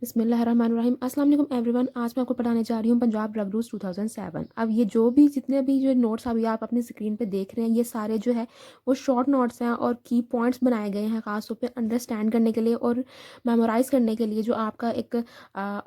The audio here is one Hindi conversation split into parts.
बिस्मिल्लाहिर्रहमानिर्रहीम। अस्सलाम वालेकुम एवरीवन। आज मैं आपको पढ़ाने जा रही हूँ पंजाब ड्रग रूल्स 2007। अब ये जो भी जितने भी जो नोट्स अभी आप अपनी स्क्रीन पे देख रहे हैं, ये सारे जो है वो शॉर्ट नोट्स हैं और की पॉइंट्स बनाए गए हैं ख़ास तौर पे अंडरस्टैंड करने के लिए और मेमोराइज़ करने के लिए। जो आपका एक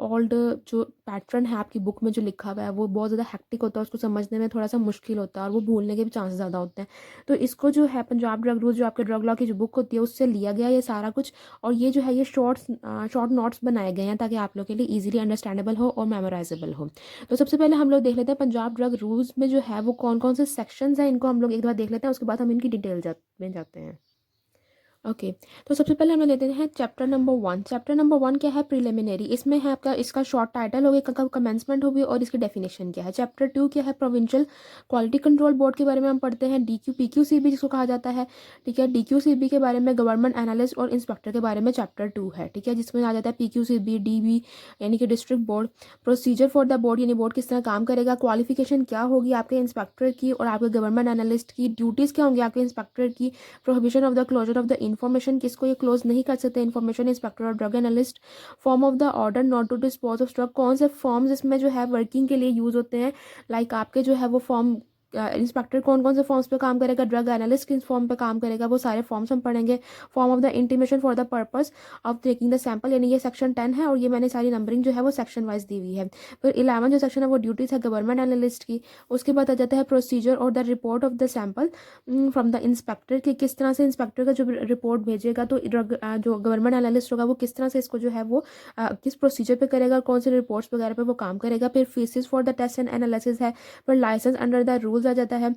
ओल्ड जो पैटर्न है आपकी बुक में जो लिखा हुआ है वो बहुत ज़्यादा हेक्टिक होता है, उसको समझने में थोड़ा सा मुश्किल होता है और वो भूलने के भी चांसेस ज़्यादा होते हैं। तो इसको जो है पंजाब ड्रग रूल्स जो आपके ड्रग लॉ की जो बुक होती है उससे लिया गया ये सारा कुछ। और ये जो है ये शॉर्ट नोट्स बनाए गए हैं ताकि आप लोग के लिए इजीली अंडरस्टैंडेबल हो और मेमोराइजेबल हो। तो सबसे पहले हम लोग देख लेते हैं पंजाब ड्रग रूल्स में जो है वो कौन कौन से सेक्शंस हैं, इनको हम लोग एक बार देख लेते हैं, उसके बाद हम इनकी डिटेल में जाते हैं। ओके। तो सबसे पहले हम लेते हैं चैप्टर नंबर 1। चैप्टर नंबर 1 क्या है? प्रिलिमिनरी। इसमें है आपका इसका शॉर्ट टाइटल होगी, कमेंसमेंट होगी और इसकी डेफिनेशन क्या है। चैप्टर 2 क्या है? प्रोविंशियल क्वालिटी कंट्रोल बोर्ड के बारे में हम पढ़ते हैं। DQ PQCB जिसको कहा जाता है, ठीक है। DQCB के बारे में गवर्नमेंट एनालिस्ट और इंस्पेक्टर के बारे में चैप्टर 2 है, ठीक है, जिसमें आ जाता है PQCB DB यानी कि district board. Procedure for the board यानी बोर्ड किस तरह काम करेगा। क्वालिफिकेशन क्या होगी आपके इंस्पेक्टर की और आपके गवर्नमेंट एनालिस्ट की। ड्यूटीज़ क्या होंगी आपके इंस्पेक्टर की। Prohibition of the closure of the information, किसको ये क्लोज नहीं कर सकते इन्फॉर्मेशन, इंस्पेक्टर और drug analyst. Form of the order not to dispose of drug, कौन से फॉर्म्स इसमें जो है वर्किंग के लिए यूज होते हैं। लाइक आपके जो है वो फॉर्म इंस्पेक्टर कौन कौन से फॉर्म्स पे काम करेगा, ड्रग एनालिस्ट किस फॉर्म पे काम करेगा, वो सारे फॉर्म्स हम पढ़ेंगे। Form of the intimation for the purpose of taking the sample, यानी ये सेक्शन 10 है और ये मैंने सारी नंबरिंग जो है वो सेक्शन वाइज दी हुई है। फिर 11 जो सेक्शन है वो ड्यूटीज है गवर्नमेंट एनालिस्ट की। उसके बाद आ जाता है प्रोसीजर और the report of the sample from the inspector, कि किस तरह से इंस्पेक्टर का जो रिपोर्ट भेजेगा तो जो गवर्नमेंट एनालिस्ट होगा वो किस तरह से इसको जो है वो किस प्रोसीजर पे करेगा, कौन से रिपोर्ट्स वगैरह पे वो काम करेगा। फिर fees for the test and analysis है। फिर लाइसेंस अंडर द रूल्स आ जाता है।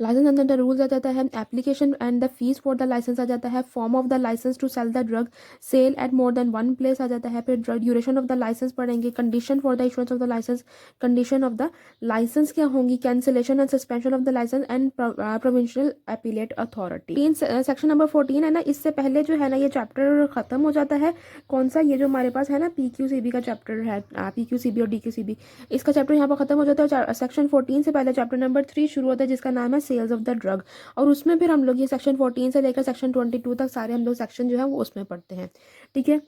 लाइसेंस अंडर द रूल्स आ जाता है। Application and the fees for the licence आ जाता है। Form of the licence to sell the drug, sell at more than one place आ जाता है। फिर ड्यूरेशन ऑफ द लाइसेंस पढ़ेंगे। Condition for the issuance of the licence, condition of the licence क्या होंगी। Cancellation and suspension of the licence and provincial appellate authority. Section number 14 है ना, इससे पहले जो है ना ये चैप्टर खत्म हो जाता है। कौन सा? ये जो हमारे पास है ना PQCB का चैप्टर है, PQCB और DQCB, इसका चैप्टर यहाँ पर खत्म हो जाता है। सेक्शन 14 से पहले चैप्टर नंबर 3 शुरू होता है जिसका नाम है सेल्स ऑफ द ड्रग। और उसमें फिर हम लोग ये सेक्शन 14 से लेकर सेक्शन 22 तक सारे हम लोग सेक्शन जो है वो उसमें पढ़ते हैं, ठीक है।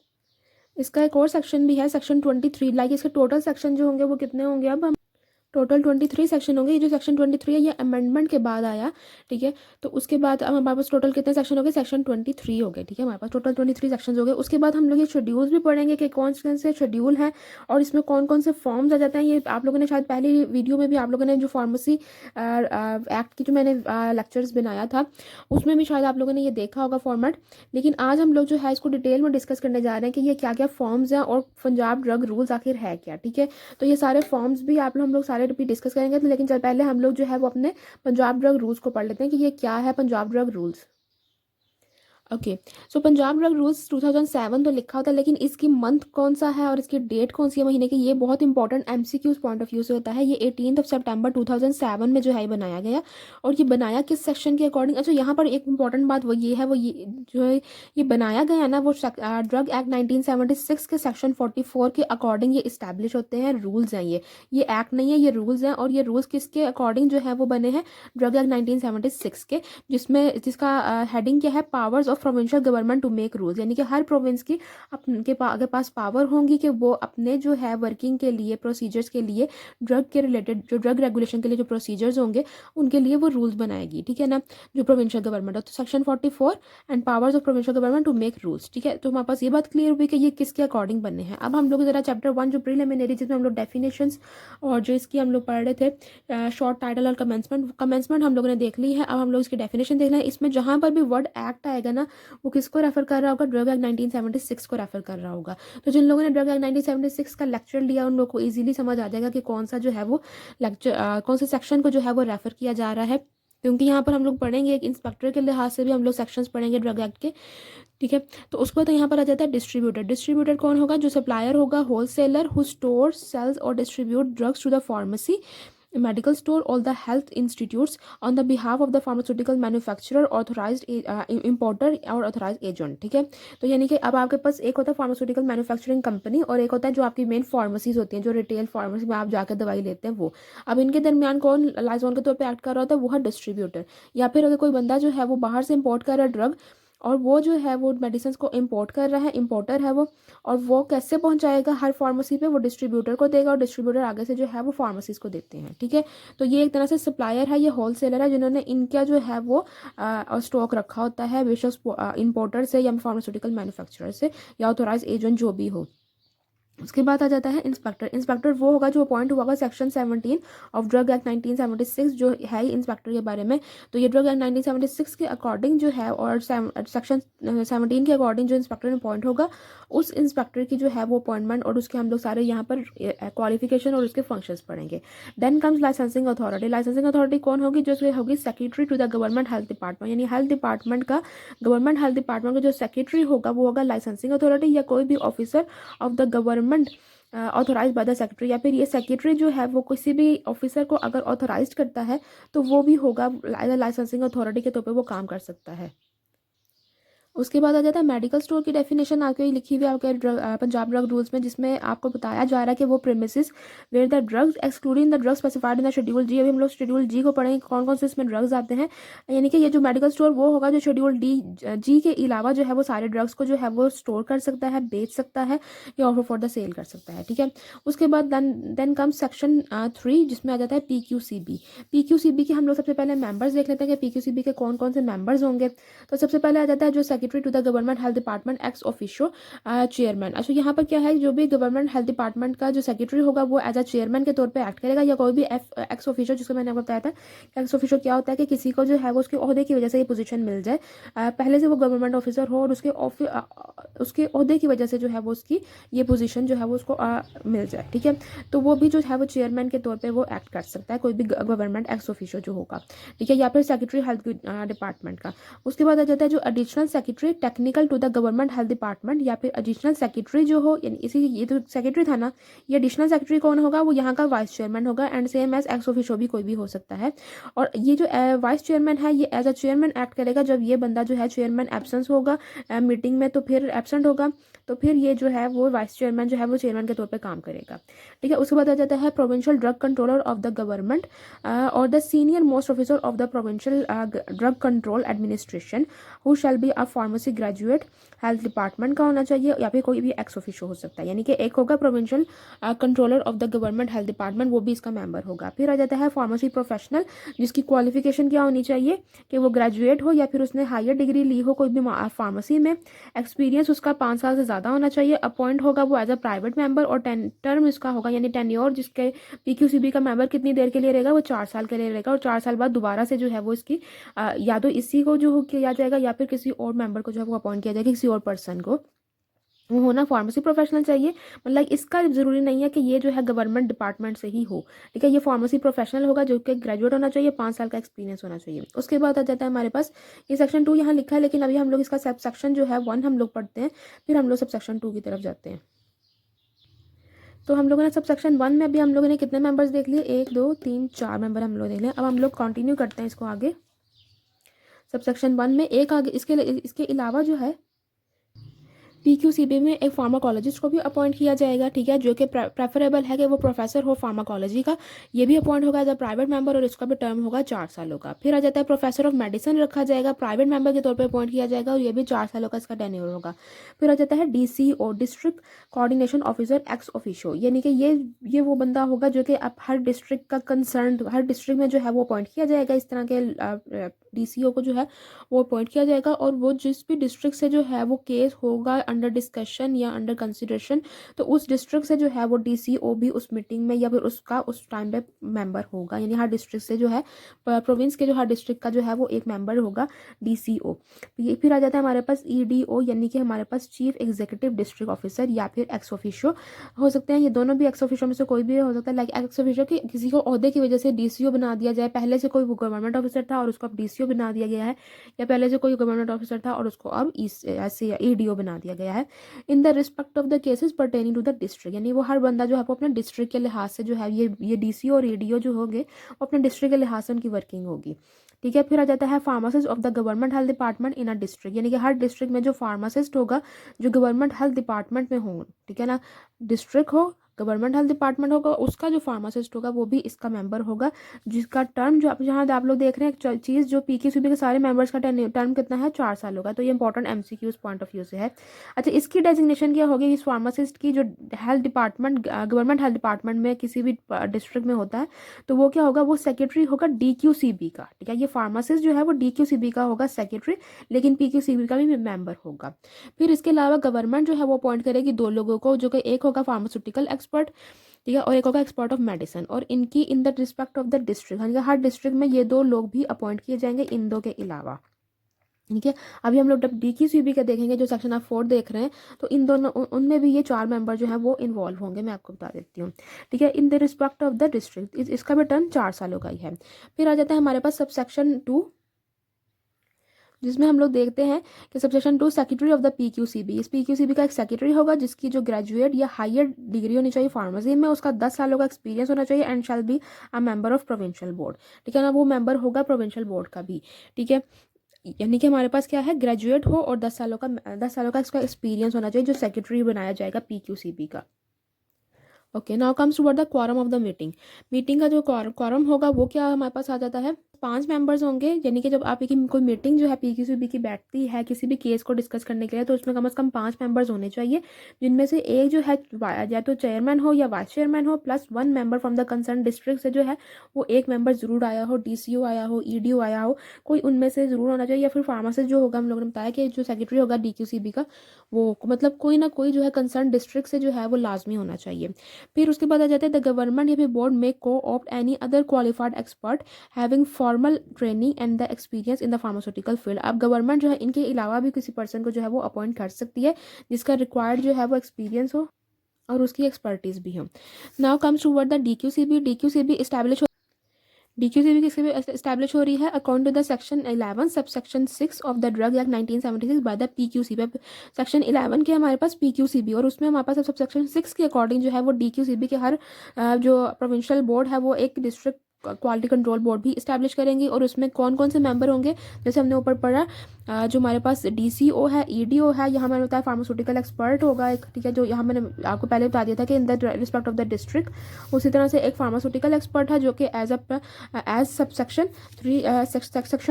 इसका एक और सेक्शन भी है सेक्शन 23। लाइक इसके टोटल सेक्शन जो होंगे वो कितने होंगे, अब हम टोटल 23 सेक्शन होंगे। ये जो सेक्शन 23 है ये अमेंडमेंट के बाद आया, ठीक है। तो उसके बाद अब हमारे पास टोटल कितने सेक्शन हो गए? सेक्शन 23 हो गए, ठीक है। हमारे पास टोटल 23 सेक्शन हो गए। उसके बाद हम लोग ये शेड्यूल्स भी पढ़ेंगे कि कौन कौन से शेड्यूल हैं और इसमें कौन कौन से फॉर्म्स आ जाते हैं। ये आप लोगों ने शायद पहली वीडियो में भी आप लोगों ने जो फार्मेसी एक्ट की जो मैंने लेक्चर्स बनाया था उसमें भी शायद आप लोगों ने ये देखा होगा फॉर्मेट। लेकिन आज हम लोग जो है इसको डिटेल में डिस्कस करने जा रहे हैं कि ये क्या क्या फॉर्म्स हैं और पंजाब ड्रग रूल्स आखिर है क्या, ठीक है। तो ये सारे फॉर्म्स भी हम लोग सारे भी डिस्कस करेंगे। तो लेकिन चल पहले हम लोग जो है वो अपने पंजाब ड्रग रूल्स को पढ़ लेते हैं कि ये क्या है पंजाब ड्रग रूल्स। ओके। सो पंजाब ड्रग रूल्स 2007 तो लिखा होता है, लेकिन इसकी मंथ कौन सा है और इसकी डेट कौन सी है महीने की, ये बहुत important MCQs point of view से होता है। ये 18 सितंबर 2007 में जो है बनाया गया। और ये बनाया किस सेक्शन के अकॉर्डिंग? अच्छा, यहाँ पर एक इंपॉर्टेंट बात वो ये है, वो ये जो है ये बनाया गया ना वो ड्रग एक्ट 1976 के सेक्शन 44 के अकॉर्डिंग ये इस्टेब्लिश होते हैं। रूल्स हैं ये एक्ट नहीं है, ये रूल्स हैं। और ये रूल्स किसके अकॉर्डिंग जो है वो बने हैं? ड्रग एक्ट 1976 के, जिसका हेडिंग क्या है? Powers of provincial government to make rules, यानी कि हर प्रोविंस की के पास पावर होंगी कि वो अपने जो है वर्किंग के लिए प्रोसीजर्स के लिए ड्रग के रिलेटेड जो ड्रग रेगुलेशन के लिए जो प्रोसीजर्स होंगे उनके लिए वो रूल्स बनाएगी, ठीक है ना, जो प्रोविंशियल गवर्नमेंट है। तो section 44 and powers of provincial government to make rules, ठीक है। तो हमारे पास ये बात क्लियर हुई कि ये किसके अकॉर्डिंग बने हैं। अब हम लोग जरा चैप्टर 1 जो प्रीलिमिनरी जिसमें हम लोग डेफिनेशंस और जो इसकी हम लोग पढ़ रहे थे शॉर्ट टाइटल और कमेंसमेंट हम लोगों ने देख ली है। अब हम लोग इसकी डेफिनेशन देख रहे हैं। इसमें जहाँ पर भी वर्ड एक्ट आएगा ना वो किसको रेफर कर रहा होगा? ड्रग एक्ट 1976 को रेफर कर रहा होगा। तो जिन लोगों ने ड्रग एक्ट 1976 का लेक्चर लिया उन लोगों को इजीली समझ आ जाएगा कि कौन सा जो है वो लेक्चर कौन से सेक्शन को जो है वो रेफर किया जा रहा है। क्योंकि यहाँ पर हम लोग पढ़ेंगे एक इंस्पेक्टर के लिहाज से भी हम लोग सेक्शंस पढ़ेंगे ड्रग एक्ट के, ठीक है। तो उसके बाद यहाँ पर आ जाता है डिस्ट्रीब्यूटर। डिस्ट्रीब्यूटर कौन होगा? जो सप्लायर होगा, होलसेलर हु स्टोर सेल्स और distribute drugs to the pharmacy, medical store or the health institutes on the behalf of the pharmaceutical manufacturer, authorized importer और authorized agent, ठीक है। तो यानी कि अब आपके पास एक होता है फार्मास्यूटिकल मैन्युफैक्चरिंग कंपनी और एक होता है जो आपकी मेन फार्मेसीज होती हैं जो रिटेल फार्मेसी में आप जाकर दवाई लेते हैं वो। अब इनके दरमियान कौन लाइजोन के तौर पे एक्ट कर रहा होता है? वो है डिस्ट्रीब्यूटर। या फिर अगर कोई बंदा जो है वो बाहर से इंपोर्ट कर रहा है ड्रग और वो जो है वो मेडिसिन को इम्पोर्ट कर रहा है, इम्पोर्टर है वो, और वो कैसे पहुंचाएगा हर फार्मेसी पे, वो डिस्ट्रीब्यूटर को देगा और डिस्ट्रीब्यूटर आगे से जो है वो फार्मेसीज को देते हैं, ठीक है। तो ये एक तरह से सप्लायर है, ये होलसेलर है जिन्होंने इनका जो है वो स्टॉक रखा होता है बेशक इम्पोर्टर से या फार्मास्यूटिकल मैन्युफैक्चरर से या ऑथोराइज एजेंट जो भी हो। उसके बाद आ जाता है इंस्पेक्टर। इंस्पेक्टर वो होगा जो अपॉइंट हुआ सेक्शन 17 ऑफ ड्रग एक्ट 1976 जो है इंस्पेक्टर के बारे में। तो ये ड्रग एक्ट 1976 के अकॉर्डिंग जो है और सेक्शन 17 के अकॉर्डिंग जो इंस्पेक्टर अपॉइंट होगा, उस इंस्पेक्टर की जो है वो अपॉइंटमेंट और उसके हम लोग सारे यहाँ पर क्वालिफिकेशन और उसके फंक्शंस पढ़ेंगे। Then comes licensing authority. Licensing authority कौन होगी? जो होगी secretary to the government health department, यानी हेल्थ डिपार्टमेंट का, गवर्नमेंट हेल्थ डिपार्टमेंट का जो सेक्रेटरी होगा वो होगा लाइसेंसिंग अथॉरिटी या कोई भी officer of the government authorise by the secretary. या फिर ये सेक्रेटरी जो है वो किसी भी ऑफिसर को अगर ऑथोराइज करता है तो वो भी होगा लाइसेंसिंग अथॉरिटी के तौर पे वो काम कर सकता है। उसके बाद आ जाता है मेडिकल स्टोर की डेफिनेशन आपके लिखी हुई है आपके पंजाब ड्रग रूल्स में, जिसमें आपको बताया जा रहा है कि वो premises where the drugs excluding the drugs specified in the schedule G. अभी हम लोग शेड्यूल जी को पढ़ेंगे कौन कौन से इसमें ड्रग्स आते हैं। यानी कि ये जो मेडिकल स्टोर वो होगा जो शेड्यूल जी के अलावा जो है वो सारे ड्रग्स को जो है वो स्टोर कर सकता है, बेच सकता है या ऑफर फॉर द सेल कर सकता है, ठीक है। उसके बाद देन कम सेक्शन 3 जिसमें आ जाता है PQCB। PQCB के हम लोग सबसे पहले मेंबर्स देख लेते हैं कि PQCB के कौन कौन से मेंबर्स होंगे। तो सबसे पहले आ जाता है जो secretary to the government health department ex officio chairman. अच्छा, यहाँ पर क्या है, जो भी गवर्नमेंट हेल्थ डिपार्टमेंट का जो सेक्रेटरी होगा वो एज अ चेयरमैन के तौर पे एक्ट करेगा, या कोई भी एक्स ऑफिशियो, जिसको मैंने आपको बताया था। एक्स ऑफिशियो क्या होता है कि किसी को जो है वो उसके ओहदे की वजह से ये पोजीशन मिल जाए, पहले से वो गवर्नमेंट ऑफिसर हो और उसके ओहदे की वजह से जो है वो उसकी ये पोजीशन जो है वो उसको मिल जाए, ठीक है। तो वो भी जो है वो चेयरमैन के तौर पे वो एक्ट कर सकता है, कोई भी गवर्नमेंट एक्स ऑफिशियो जो होगा, ठीक है। या फिर सेक्रेटरी हेल्थ डिपार्टमेंट का। उसके बाद आ जाता है जो additional secretary technical to the government health department, या फिर एडिशनल सेक्रेटरी जो हो, यानी इसी ये तो सेक्रेटरी था ना, ये एडिशनल सेक्रेटरी कौन होगा? वो यहाँ का वाइस चेयरमैन होगा, and same as ex officio भी कोई भी हो सकता है। और ये जो वाइस चेयरमैन है ये एज अ चेयरमैन एक्ट करेगा। जब ये बंदा जो है चेयरमैन एब्सेंस होगा मीटिंग में, तो फिर एब्सेंट होगा, तो फिर ये जो है वो वाइस चेयरमैन जो है वो चेयरमैन के तौर पे काम करेगा, ठीक है। उसके बाद आ जाता है provincial drug controller of the government और the senior most officer of the provincial drug control administration who shall be a pharmacy graduate. Health department का होना चाहिए या फिर कोई भी एक्स ऑफिशियो हो सकता है, यानी कि एक होगा provincial controller of the government health department, वो भी इसका मेंबर होगा। फिर आ जाता है फार्मेसी प्रोफेशनल, जिसकी क्वालिफिकेशन क्या होनी चाहिए कि वो ग्रेजुएट हो या फिर उसने हायर डिग्री ली हो कोई भी फार्मेसी में, एक्सपीरियंस उसका 5 साल से ज़्यादा होना चाहिए, अपॉइंट होगा वो एज अ प्राइवेट मेंबर, और टर्म इसका होगा यानी टेन्योर, जिसके PQCB का मेंबर कितनी देर के लिए रहेगा? वो 4 साल के लिए रहेगा, और 4 साल बाद दोबारा से जो है वो इसकी या तो इसी को जो किया जाएगा या फिर किसी और मेंबर को जो है वो अपॉइंट किया जाएगा, किसी और पर्सन को। वो होना फार्मेसी प्रोफेशनल चाहिए, मतलब इसका ज़रूरी नहीं है कि ये जो है गवर्नमेंट डिपार्टमेंट से ही हो, ठीक है। ये फार्मेसी प्रोफेशनल होगा जो कि ग्रेजुएट होना चाहिए, 5 साल का एक्सपीरियंस होना चाहिए। उसके बाद आ जाता है हमारे पास ये सेक्शन 2 यहाँ लिखा है, लेकिन अभी हम लोग इसका सब सेक्शन जो है 1 हम लोग पढ़ते हैं, फिर हम लोग सब सेक्शन 2 की तरफ जाते हैं। तो हम लोगों ने सब सेक्शन 1 में अभी हम लोगों ने कितने मेंबर्स देख लिए? 1 2 3 4 मेंबर हम लोग देख लिए। अब हम लोग कंटिन्यू करते हैं इसको आगे। सब सेक्शन 1 में एक आगे इसके अलावा जो है PQCB में एक फार्माकोलॉजिस्ट को भी अपॉइंट किया जाएगा, ठीक है, जो कि प्रेफरेबल है कि वो प्रोफेसर हो फार्माकोलॉजी का, ये भी अपॉइंट होगा एज अ प्राइवेट मेंबर, और इसका भी टर्म होगा 4 सालों का। फिर आ जाता है प्रोफेसर ऑफ मेडिसिन रखा जाएगा, प्राइवेट मेंबर के तौर पर अपॉइंट किया जाएगा, और ये भी 4 सालों का इसका टेन्योर होगा। फिर आ जाता है DCO district coordination officer ex officio, यानी कि ये वो बंदा होगा जो कि अब हर डिस्ट्रिक्ट का कंसर्न, हर डिस्ट्रिक्ट में जो है वो अपॉइंट किया जाएगा, इस तरह के DCO को जो है वो अपॉइंट किया जाएगा। और वो जिस भी डिस्ट्रिक्ट से जो है वो केस होगा अंडर डिस्कशन या अंडर कंसिडरेशन, तो उस डिस्ट्रिक्ट से जो है वो DCO भी उस मीटिंग में या फिर उसका उस टाइम पे मेंबर होगा, यानी हर डिस्ट्रिक्ट से जो है प्रोविंस के जो हर डिस्ट्रिक्ट का जो है वो एक मेंबर होगा DCO। फिर आ जाता है हमारे पास EDO, यानी कि हमारे पास चीफ एग्जीक्यूटिव डिस्ट्रिक्ट ऑफिसर या फिर एक्स ऑफिशियो हो सकते हैं। ये दोनों भी एक्स ऑफिशियो में से कोई भी हो सकता है। लाइक एक्स ऑफिशियो की किसी को ओहदे की वजह से DCO बना दिया जाए, पहले से कोई गवर्नमेंट ऑफिसर था और उसको अब DCO बना दिया गया है, या पहले से कोई गवर्नमेंट ऑफिसर था और उसको अब ऐसे EDO बना दिया गया है। In the respect of the cases pertaining to the district, यानी वो हर बंदा जो है वो अपने डिस्ट्रिक्ट के लिहाज से जो है ये DCO और EDO जो होंगे वो अपने डिस्ट्रिक्ट के लिहाज से उनकी वर्किंग होगी, ठीक है। फिर आ जाता है pharmacist of the government health department in a district, यानी कि हर डिस्ट्रिक्ट में जो फार्मासिस्ट होगा जो गवर्नमेंट हेल्थ डिपार्टमेंट में हो, ठीक है ना, डिस्ट्रिक्ट हो गवर्नमेंट हेल्थ डिपार्टमेंट होगा, उसका जो फार्मासिस्ट होगा वो भी इसका मेंबर होगा, जिसका टर्म जो आप जहाँ आप लोग देख रहे हैं चीज़ जो पीक्यूसीबी के सारे मेंबर्स का टर्म कितना है, 4 साल होगा। तो ये important MCQs point of view से है। अच्छा, इसकी डेजिग्नेशन क्या होगी, इस फार्मासिस्ट की जो health department government health department में किसी भी डिस्ट्रिक्ट में होता है तो वो क्या होगा, वो सेक्रेटरी होगा डीक्यूसीबी का। ठीक है, ये फार्मासिस्ट जो है वो डीक्यूसीबी का होगा सेक्रेटरी, लेकिन पीक्यूसीबी का भी मेंबर होगा। फिर इसके अलावा गवर्नमेंट जो है वो अपॉइंट करेगी 2 लोगों को, जो कि एक होगा फार्मास्यूटिकल एक्सपर्ट, ठीक है, और एक होगा एक्सपर्ट ऑफ मेडिसिन, और इनकी इन the respect of the district, यानी कि हर डिस्ट्रिक्ट में ये 2 लोग भी अपॉइंट किए जाएंगे इन 2 के अलावा। ठीक है, अभी हम लोग जब डीक्यूसीबी का देखेंगे, जो सेक्शन आप 4 देख रहे हैं, तो इन दोनों उनमें भी ये 4 मेंबर जो है वो इन्वॉल्व होंगे, मैं आपको बता देती हूँ। ठीक है, in the respect of the district, इसका भी टर्म 4 सालों का ही है। फिर आ जाता है हमारे पास सबसेक्शन 2, जिसमें हम लोग देखते हैं कि सबसेक्शन 2 सेक्रेटरी ऑफ द पीक्यूसीबी। इस पीक्यूसीबी का एक सेक्रेटरी होगा जिसकी जो ग्रेजुएट या हायर डिग्री होनी चाहिए फार्मेसी में, उसका 10 सालों का एक्सपीरियंस होना चाहिए, and shall be a member of provincial board. ठीक है ना, वो मेंबर होगा प्रोविंशियल बोर्ड का भी। ठीक है, यानी कि हमारे पास क्या है, ग्रेजुएट हो और 10 सालों का इसका एक्सपीरियंस होना चाहिए, जो सेक्रेटरी बनाया जाएगा पीक्यूसीबी का। Okay, now comes to the quorum of the meeting. Meeting का जो क्वारम होगा वो क्या हमारे पास आ जाता है, 5 मेंबर्स होंगे। यानी कि जब आप कोई मीटिंग जो है पीक्यूसीबी की बैठती है किसी भी केस को डिस्कस करने के लिए, तो उसमें कम से कम 5 मेंबर्स होने चाहिए, जिनमें से एक जो है या तो चेयरमैन हो या वाइस चेयरमैन हो, plus 1 member from the concern district से जो है वो एक मेंबर जरूर आया हो, डीसीओ आया हो, ईडीओ आया हो, कोई उनमें से जरूर होना चाहिए। या फिर फार्मासिस्ट जो होगा, हम लोगों ने बताया कि जो सेक्रेटरी होगा डीक्यूसीबी का, वो मतलब कोई ना कोई जो है कंसर्न डिस्ट्रिक्ट से जो है वो लाजमी होना चाहिए। फिर उसके बाद आ जाते हैं द गवर्नमेंट या फिर बोर्ड में को opt any other qualified expert having formal training and the experience in the pharmaceutical field. अब गवर्नमेंट जो है इनके अलावा भी किसी पर्सन को जो है वो अपॉइंट कर सकती है, जिसका रिक्वायर्ड जो है वो एक्सपीरियंस हो और उसकी एक्सपर्टीज भी हो। Now comes toward the DQCB. DQCB किसके भी एस्टैब्लिश हो रही है, according to the section 11 sub section 6 of the drug act 1976 by the PQCB. Section 11 के हमारे पास पीक्यूसीबी, और उसमें हमारे पास सब सेक्शन 6 के अकॉर्डिंग जो है वो डीक्यूसीबी के हर जो प्रोविंशियल बोर्ड है वो एक डिस्ट्रिक्ट क्वालिटी कंट्रोल बोर्ड भी इस्टेब्लिश करेंगी। और उसमें कौन कौन से मेंबर होंगे, जैसे हमने ऊपर पढ़ा, जो हमारे पास डीसीओ है, ईडीओ है, यहाँ मैंने बताया फार्मास्यूटिकल एक्सपर्ट होगा एक, ठीक है, जो यहाँ मैंने आपको पहले बता दिया था कि इन the respect of the district. उसी तरह से एक फार्मास्यूटिकल एक्सपर्ट है जो कि एज सबसेक्शन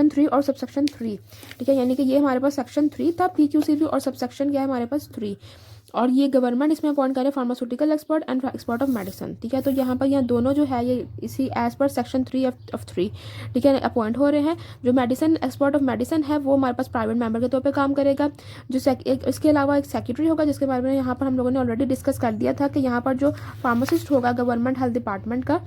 3 और सबसेक्शन 3। ठीक है, यानी कि ये हमारे पास सेक्शन 3 था पीक्यूसीबी, और सबसेक्शन क्या है हमारे पास 3। और ये गवर्नमेंट इसमें अपॉइंट करे pharmaceutical expert and expert of medicine. ठीक है, तो यहाँ पर यहाँ दोनों जो है ये इसी एज पर सेक्शन 3 ऑफ 3, ठीक है, अपॉइंट हो रहे हैं। जो मेडिसिन एक्सपर्ट ऑफ मेडिसिन है वो हमारे पास प्राइवेट मेंबर के तौर पे काम करेगा। जो इसके अलावा एक सेक्रेटरी होगा, जिसके बारे में यहाँ पर हम लोगों ने ऑलरेडी डिस्कस कर दिया था कि यहाँ पर जो फार्मासिस्ट होगा गवर्नमेंट हेल्थ डिपार्टमेंट का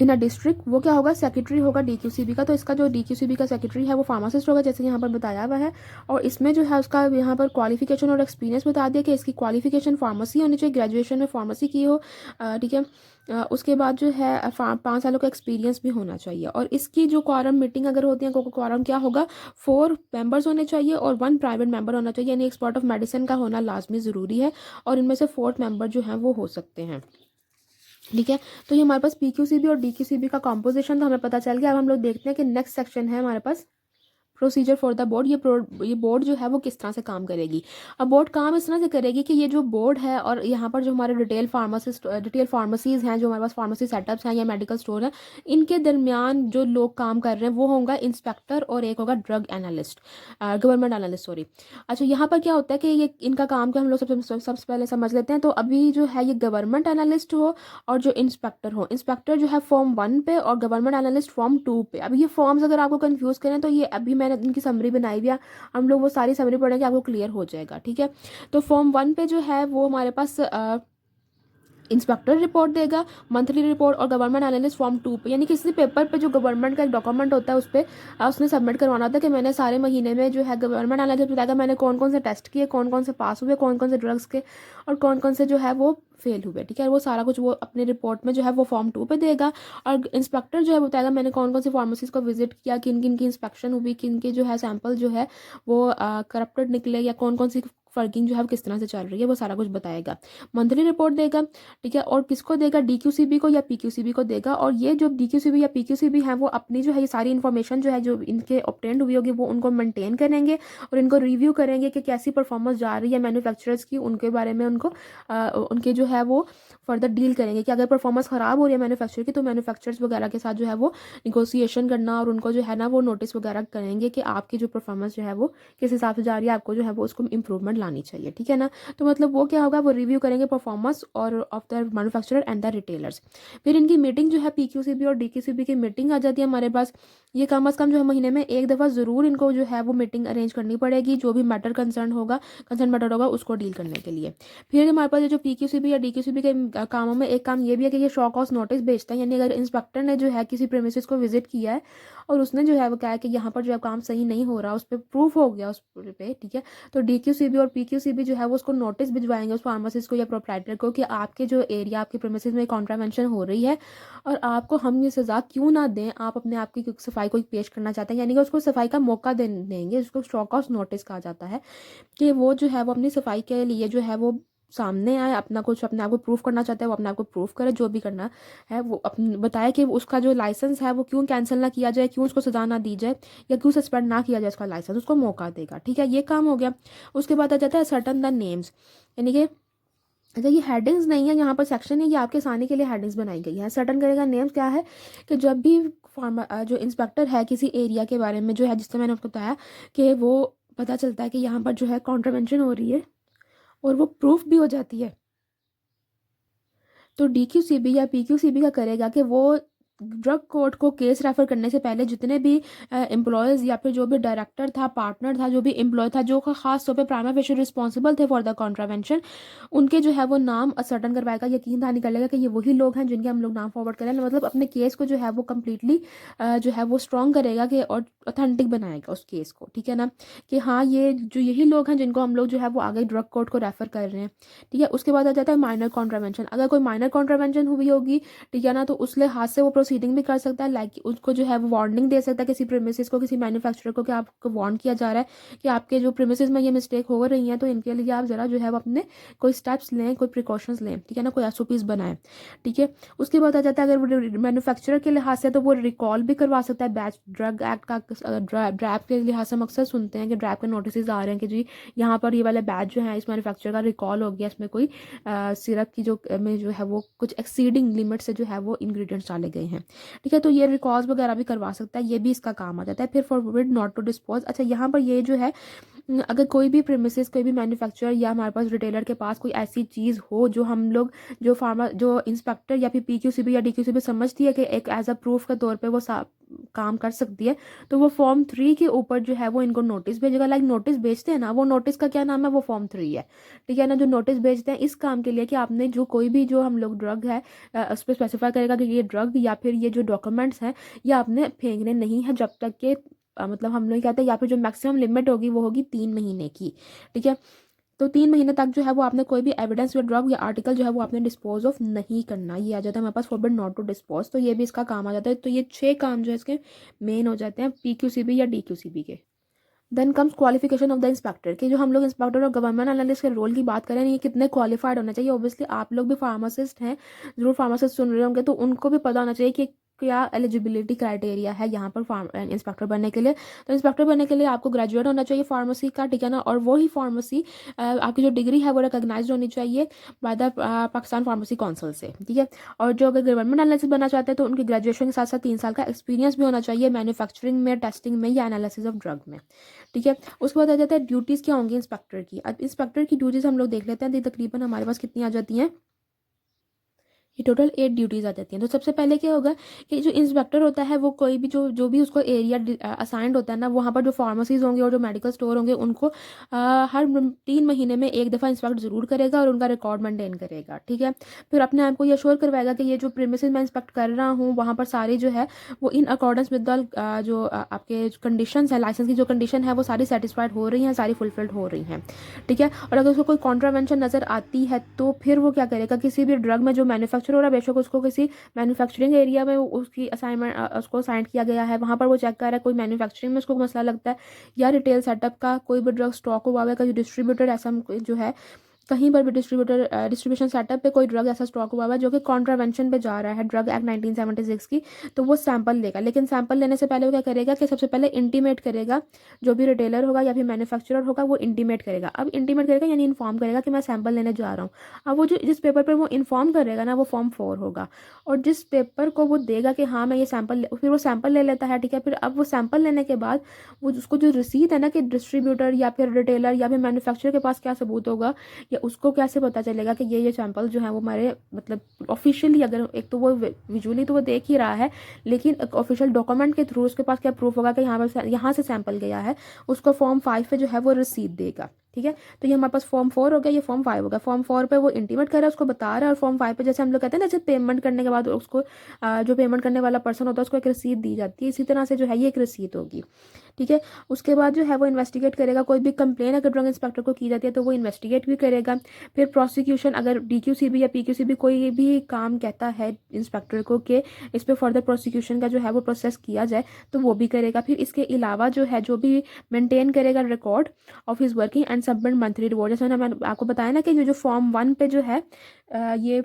इन अ डिस्ट्रिक्ट, वो क्या होगा, सेक्रेटरी होगा डीक्यूसीबी का। तो इसका जो डीक्यूसीबी का सेक्रेटरी है वो फार्मासिस्ट होगा, जैसे यहाँ पर बताया हुआ है। और इसमें जो है उसका यहाँ पर क्वालिफिकेशन और एक्सपीरियंस बता दिया कि इसकी क्वालिफिकेशन फार्मेसी होनी चाहिए, ग्रेजुएशन में फार्मेसी की हो, ठीक है। उसके बाद जो है 5 सालों का एक्सपीरियंस भी होना चाहिए। और इसकी जो क्वारम मीटिंग अगर होती है, क्वारम क्या होगा, 4 मेंबर्स होने चाहिए और 1 प्राइवेट मेंबर होना चाहिए, यानी एक्सपर्ट ऑफ मेडिसिन का होना लाजमी ज़रूरी है, और इनमें से 4th मेंबर जो है वो हो सकते हैं। ठीक है, तो ये हमारे पास पीक्यूसीबी और डीक्यूसीबी का कॉम्पोजिशन तो हमें पता चल गया। अब हम लोग देखते हैं कि नेक्स्ट सेक्शन है हमारे पास प्रोसीजर फॉर द बोर्ड। ये बोर्ड जो है वो किस तरह से काम करेगी। अब बोर्ड काम इस तरह से करेगी कि ये जो बोर्ड है और यहाँ पर जो हमारे डिटेल फार्मेसीज़ हैं, जो हमारे पास फार्मेसी सेटअप्स हैं या मेडिकल स्टोर हैं, इनके दरमियान जो लोग काम कर रहे हैं वो होगा इंस्पेक्टर और एक होगा drug analyst, government analyst, sorry. अच्छा, यहाँ पर क्या होता है कि ये इनका काम क्या हम लोग सबसे पहले समझ लेते हैं। तो अभी जो है ये गवर्नमेंट एनालिस्ट हो और जो इंस्पेक्टर हो, इंस्पेक्टर जो है फॉर्म 1 पे और गवर्नमेंट एनालिस्ट फॉर्म 2 पे। अब ये फॉर्म्स अगर आपको कंफ्यूज करें तो ये अभी मैंने इनकी समरी बनाई हुई है, हम लोग वो सारी समरी पढ़ेंगे, आपको क्लियर हो जाएगा। ठीक है, तो फॉर्म 1 पे जो है वो हमारे पास इंस्पेक्टर रिपोर्ट देगा, मंथली रिपोर्ट, और गवर्नमेंट एनालिस्ट फॉर्म 2 पे, यानी किसी पेपर पे जो गवर्नमेंट का एक डॉक्यूमेंट होता है उस पर उसने सबमिट करवाना होता है कि मैंने सारे महीने में जो है गवर्नमेंट एनालिस्ट बताएगा मैंने कौन कौन से टेस्ट किए, कौन कौन से पास हुए, कौन कौन से ड्रग्स के और कौन कौन से जो है वो फेल हुए। ठीक है, वो सारा कुछ वो अपने रिपोर्ट में जो है वो फॉर्म 2 पे देगा। और इंस्पेक्टर जो है बताएगा मैंने कौन कौन सी फार्मेसीज को विजिट किया, किन किन की इंस्पेक्शन हुई, किन के जो है सैंपल जो है वो करप्टेड निकले, या कौन कौन सी वर्किंग जो है वो किस तरह से चल रही है, वो सारा कुछ बताएगा। मंथली रिपोर्ट देगा, ठीक है, और किसको देगा, डीक्यूसीबी को या पीक्यूसीबी को देगा। और ये जो डीक्यूसीबी या पीक्यूसीबी है वो अपनी जो है ये सारी इन्फॉर्मेशन जो है जो इनके ऑब्टेंड हुई होगी वो उनको मेंटेन करेंगे और इनको रिव्यू करेंगे कि कैसी परफॉर्मेंस जा रही है मैन्युफैक्चरर्स की, उनके बारे में उनको उनके जो है वो फर्दर डील करेंगे कि अगर परफॉर्मेंस ख़राब हो रही है मैन्युफैक्चर की तो मैन्युफैक्चरर्स वगैरह के साथ जो है वो निगोसिएशन करना और उनको जो है ना वो नोटिस वगैरह करेंगे कि आपकी जो परफॉर्मेंस जो है वो किस हिसाब से जा रही है, आपको जो है वो उसको इंप्रूवमेंट लानी चाहिए, ठीक है ना। तो मतलब वो क्या होगा, वो रिव्यू करेंगे परफॉर्मेंस और of the manufacturer and the retailers. फिर इनकी मीटिंग जो है पीक्यूसीबी और डीक्यूसीबी की मीटिंग आ जाती है हमारे पास। ये कम अज़ कम जो है महीने में एक दफ़ा ज़रूर इनको जो है वो मीटिंग अरेंज करनी पड़ेगी, जो भी मैटर कंसर्न मैटर होगा उसको डील करने के लिए। फिर हमारे पास ये जो पीक्यूसीबी या डीक्यूसीबी के कामों में एक काम ये भी है कि ये शॉ कॉज नोटिस भेजता है, यानी अगर इंस्पेक्टर ने जो है किसी प्रेमिसेस को विजिट किया है और उसने जो है वो कहा है कि यहाँ पर जो है काम सही नहीं हो रहा, उस पर प्रूफ हो गया उस पे, ठीक है, तो डीक्यूसीबी और पीक्यूसीबी जो है वो उसको नोटिस भिजवाएंगे उस फार्मासिस्ट को या प्रोप्राइटर को कि आपके जो एरिया आपके प्रेमिसेस में कॉन्ट्रावेंशन हो रही है और आपको हम ये सज़ा क्यों ना दें, आप अपने आप की सफाई को पेश करना चाहते हैं, यानी कि उसको सफाई का मौका देंगे, उसको शॉ कॉज नोटिस कहा जाता है कि वो जो है वो अपनी सफाई के लिए जो है वो सामने आए, अपना कुछ अपने आप को प्रूफ करना चाहता है वो अपने आप को प्रूफ करे, जो भी करना है वो अपने बताए कि उसका जो लाइसेंस है वो क्यों कैंसिल ना किया जाए, क्यों उसको सजा ना दी जाए या क्यों सस्पेंड ना किया जाए उसका लाइसेंस, उसको मौका देगा, ठीक है, ये काम हो गया। उसके बाद आ जाता है सर्टन द नेम्स, यानी कि अच्छा ये हेडिंग्स नहीं है, यहाँ पर सेक्शन है, ये आपके आसानी के लिए हेडिंग्स बनाई गई है। सर्टन करेगा नेम्स क्या है कि जब भी जो इंस्पेक्टर है किसी एरिया के बारे में जो है जिससे मैंने आपको बताया कि वो पता चलता है कि यहाँ पर जो है कॉन्ट्रावेंशन हो रही है और वो प्रूफ भी हो जाती है, तो डीक्यूसीबी या पीक्यूसीबी का करेगा कि वो ड्रग कोर्ट को केस रेफर करने से पहले जितने भी एम्प्लॉयज़ या फिर जो भी डायरेक्टर था, पार्टनर था, जो भी एम्प्लॉय था जो खास तौर पे प्राइमा फेशियल रिस्पॉन्सिबल थे फॉर द कॉन्ट्रावेंशन, उनके जो है वो नाम सर्टन करवाएगा, यकीन दहानी कर लेगा कि ये वही लोग हैं जिनके हम लोग नाम फॉरवर्ड करें, मतलब अपने केस को जो है वो कम्प्लीटली जो है वो स्ट्रॉन्ग करेगा कि और ऑथेंटिक बनाएगा उस केस को, ठीक है ना, कि हाँ ये जो यही लोग हैं जिनको हम लोग जो है वो आगे ड्रग कोर्ट को रेफर कर रहे हैं, ठीक है। उसके बाद आ जाता है माइनर कॉन्ट्रावेंशन, अगर कोई माइनर कॉन्ट्रावेंशन हुई होगी, ठीक है ना, तो उस लिहाज से वो प्रोसीडिंग भी कर सकता है, लाइक उसको जो है वो वार्निंग दे सकता है किसी प्रीमिसेस को, किसी मैन्युफैक्चरर को कि आपको वार्न किया जा रहा है कि आपके जो प्रीमिसेस में ये मिस्टेक हो रही हैं, तो इनके लिए आप ज़रा जो है वो अपने कोई स्टेप्स लें, कोई प्रिकॉशंस लें, ठीक है ना, कोई एसओपीज बनाएं, ठीक है। उसके बाद आ जाता है अगर मैन्युफैक्चरर के लिहाज से तो वो रिकॉल भी करवा सकता है बैच ड्रग एक्ट का, ड्रैप के लिहाज से हम अक्सर सुनते हैं कि ड्रैप के नोटिस आ रहे हैं कि जी यहाँ पर ये वाले बैच जो है इस मैन्युफैक्चरर का रिकॉल हो गया, इसमें कोई सिरप की जो में जो है वो कुछ एक्सीडिंग लिमिट से जो है वो इंग्रेडिएंट्स डाले गए हैं, ठीक है, तो ये रिकॉर्ड्स वगैरह भी करवा सकता है, ये भी इसका काम आ जाता है। फिर फॉरवर्ड नॉट टू डिस्पोज, अच्छा यहाँ पर ये जो है अगर कोई भी प्रीमिसेस कोई भी मैन्युफैक्चरर या हमारे पास रिटेलर के पास कोई ऐसी चीज़ हो जो हम लोग जो इंस्पेक्टर या फिर पीक्यूसीबी या डीक्यूसीबी समझती है कि एक एज अ प्रूफ के तौर पे वो काम कर सकती है, तो वो फॉर्म 3 के ऊपर जो है वो इनको नोटिस भेजेगा, लाइक नोटिस भेजते हैं ना, वो नोटिस का क्या नाम है, वो फॉर्म 3 है, ठीक है ना, जो नोटिस भेजते हैं इस काम के लिए कि आपने जो कोई भी जो हम लोग ड्रग है उस पर स्पेसिफाई करेगा कि ये ड्रग या फिर ये जो डॉक्यूमेंट्स हैं ये आपने फेंकने नहीं है जब तक कि मतलब हम लोग कहते हैं, या फिर जो मैक्सिमम लिमिट होगी वो होगी 3 महीने की, ठीक है, तो 3 महीने तक जो है वो आपने कोई भी एविडेंस या ड्रग या आर्टिकल जो है वो आपने डिस्पोज ऑफ नहीं करना, ये आ जाता है हमारे पास फॉरबिड नॉट टू डिस्पोज, तो ये भी इसका काम आ जाता है। तो ये 6 काम जो है इसके मेन हो जाते हैं पीक्यूसीबी या डीक्यूसीबी के। Then comes qualification of the inspector, कि जो हम लोग इंस्पेक्टर और गवर्नमेंट एनालिस्ट के रोल की बात करें, ये कितने क्वालिफाइड होने चाहिए। ऑब्वियसली आप लोग भी फार्मासिस्ट हैं, जरूर फार्मासिस्ट सुन रहे होंगे, तो उनको भी पता होना चाहिए कि क्या एलिजिबिलिटी क्राइटेरिया है यहाँ पर इंस्पेक्टर बनने के लिए। तो इंस्पेक्टर बनने के लिए आपको ग्रेजुएट होना चाहिए फार्मेसी का, ठीक है ना, और वही फार्मेसी आपकी जो डिग्री है वो रिकॉग्नाइज्ड होनी चाहिए by the Pakistan pharmacy council से, ठीक है। और जो अगर गवर्नमेंट एनालिसिस बनना चाहते हैं तो उनकी ग्रेजुएशन के साथ साथ 3 साल का एक्सपीरियंस भी होना चाहिए मैन्युफैक्चरिंग में, टेस्टिंग में या एनालिसिस ऑफ ड्रग में, ठीक है। उसके बाद आ जाता है ड्यूटीज़ क्या होंगी इंस्पेक्टर की। अब इंस्पेक्टर की ड्यूटीज़ हम लोग देख लेते हैं, तो तकरीबन हमारे पास कितनी आ जाती हैं, ये टोटल 8 ड्यूटीज़ आ जाती हैं। तो सबसे पहले क्या होगा कि जो इंस्पेक्टर होता है वो कोई भी जो भी उसको एरिया असाइंड होता है ना, वहाँ पर जो फार्मेसीज़ होंगे और जो मेडिकल स्टोर होंगे उनको हर 3 महीने में एक दफ़ा इंस्पेक्ट ज़रूर करेगा और उनका रिकॉर्ड मेंटेन करेगा, ठीक है। फिर अपने आप को ये श्योर करवाएगा कि ये जो प्रीमिसेस मैं इंस्पेक्ट कर रहा हूँ वहाँ पर सारी जो है वो इन अकॉर्डेंस विद द जो आपके कंडीशन है, लाइसेंस की जो कंडीशन है वो सारी सेटिस्फाइड हो रही हैं, सारी फुलफिल्ड हो रही हैं, ठीक है। और अगर उसको कोई कॉन्ट्रावेंशन नज़र आती है तो फिर वो क्या करेगा, किसी भी ड्रग में जो मैन्युफैक्चर मैन्युफैक्चर हो रहा है, बेशक उसको किसी मैन्युफैक्चरिंग एरिया में उसकी असाइनमेंट उसको असाइन किया गया है, वहाँ पर वो चेक कर रहा है कोई मैन्युफैक्चरिंग में उसको मसला लगता है, या रिटेल सेटअप का कोई भी ड्रग स्टॉक हुआ है, कोई डिस्ट्रीब्यूटर ऐसा जो है कहीं पर भी डिस्ट्रीब्यूशन सेटअप पे कोई ड्रग ऐसा स्टॉक हुआ है जो कि कॉन्ट्रावेंशन पे जा रहा है ड्रग एक्ट 1976 की, तो वो सैंपल लेगा। लेकिन सैंपल लेने से पहले वो क्या करेगा कि सबसे पहले इंटीमेट करेगा, जो भी रिटेलर होगा या फिर मैन्युफैक्चरर होगा वो इंटीमेट करेगा। अब इंटीमेट करेगा यानी इन्फॉर्म करेगा कि मैं सैंपल लेने जा रहा हूँ। अब वो जो जिस पेपर पर वो इन्फॉर्म करेगा ना, वो फॉर्म 4 होगा। और जिस पेपर को वो देगा कि हाँ मैं ये सैंपल, फिर वो सैंपल ले लेता है, ठीक है। फिर अब वो सैंपल लेने के बाद वो उसको जो रसीद है ना कि डिस्ट्रीब्यूटर या फिर रिटेलर या फिर मैन्युफैक्चरर के पास क्या सबूत होगा, या उसको कैसे पता चलेगा कि ये सैंपल जो है वो हमारे मतलब ऑफिशियली, अगर एक तो वो विजुअली तो वो देख ही रहा है, लेकिन ऑफिशियल डॉक्यूमेंट के थ्रू उसके पास क्या प्रूफ होगा कि यहाँ से सैंपल गया है, उसको फॉर्म 5 पे जो है वो रसीद देगा, ठीक है। तो ये हमारे पास फॉर्म 4 हो गया, ये फॉर्म 5 हो गया। फॉर्म 4 पे वो इंटीमेट कर रहा है, उसको बता रहा है, और फॉर्म 5 पे जैसे हम लोग कहते हैं ना, जैसे पेमेंट करने के बाद उसको जो पेमेंट करने वाला पर्सन होता है उसको एक रसीद दी जाती है, इसी तरह से जो है ये एक रसीद होगी, ठीक है। उसके बाद जो है वो इन्वेस्टिगेट करेगा, कोई भी कंप्लेन अगर ड्रग इंस्पेक्टर को की जाती है तो वो इन्वेस्टिगेट भी करेगा। फिर प्रोसिक्यूशन, अगर डीक्यूसीबी या पीक्यूसीबी कोई भी काम कहता है इंस्पेक्टर को कि इस पर फर्दर प्रोसिक्यूशन का जो है वो प्रोसेस किया जाए, तो वो भी करेगा। फिर इसके अलावा जो है जो भी मेंटेन करेगा record of his working and submit monthly report. जैसे मैंने आपको बताया ना कि जो फॉर्म 1 पे जो है ये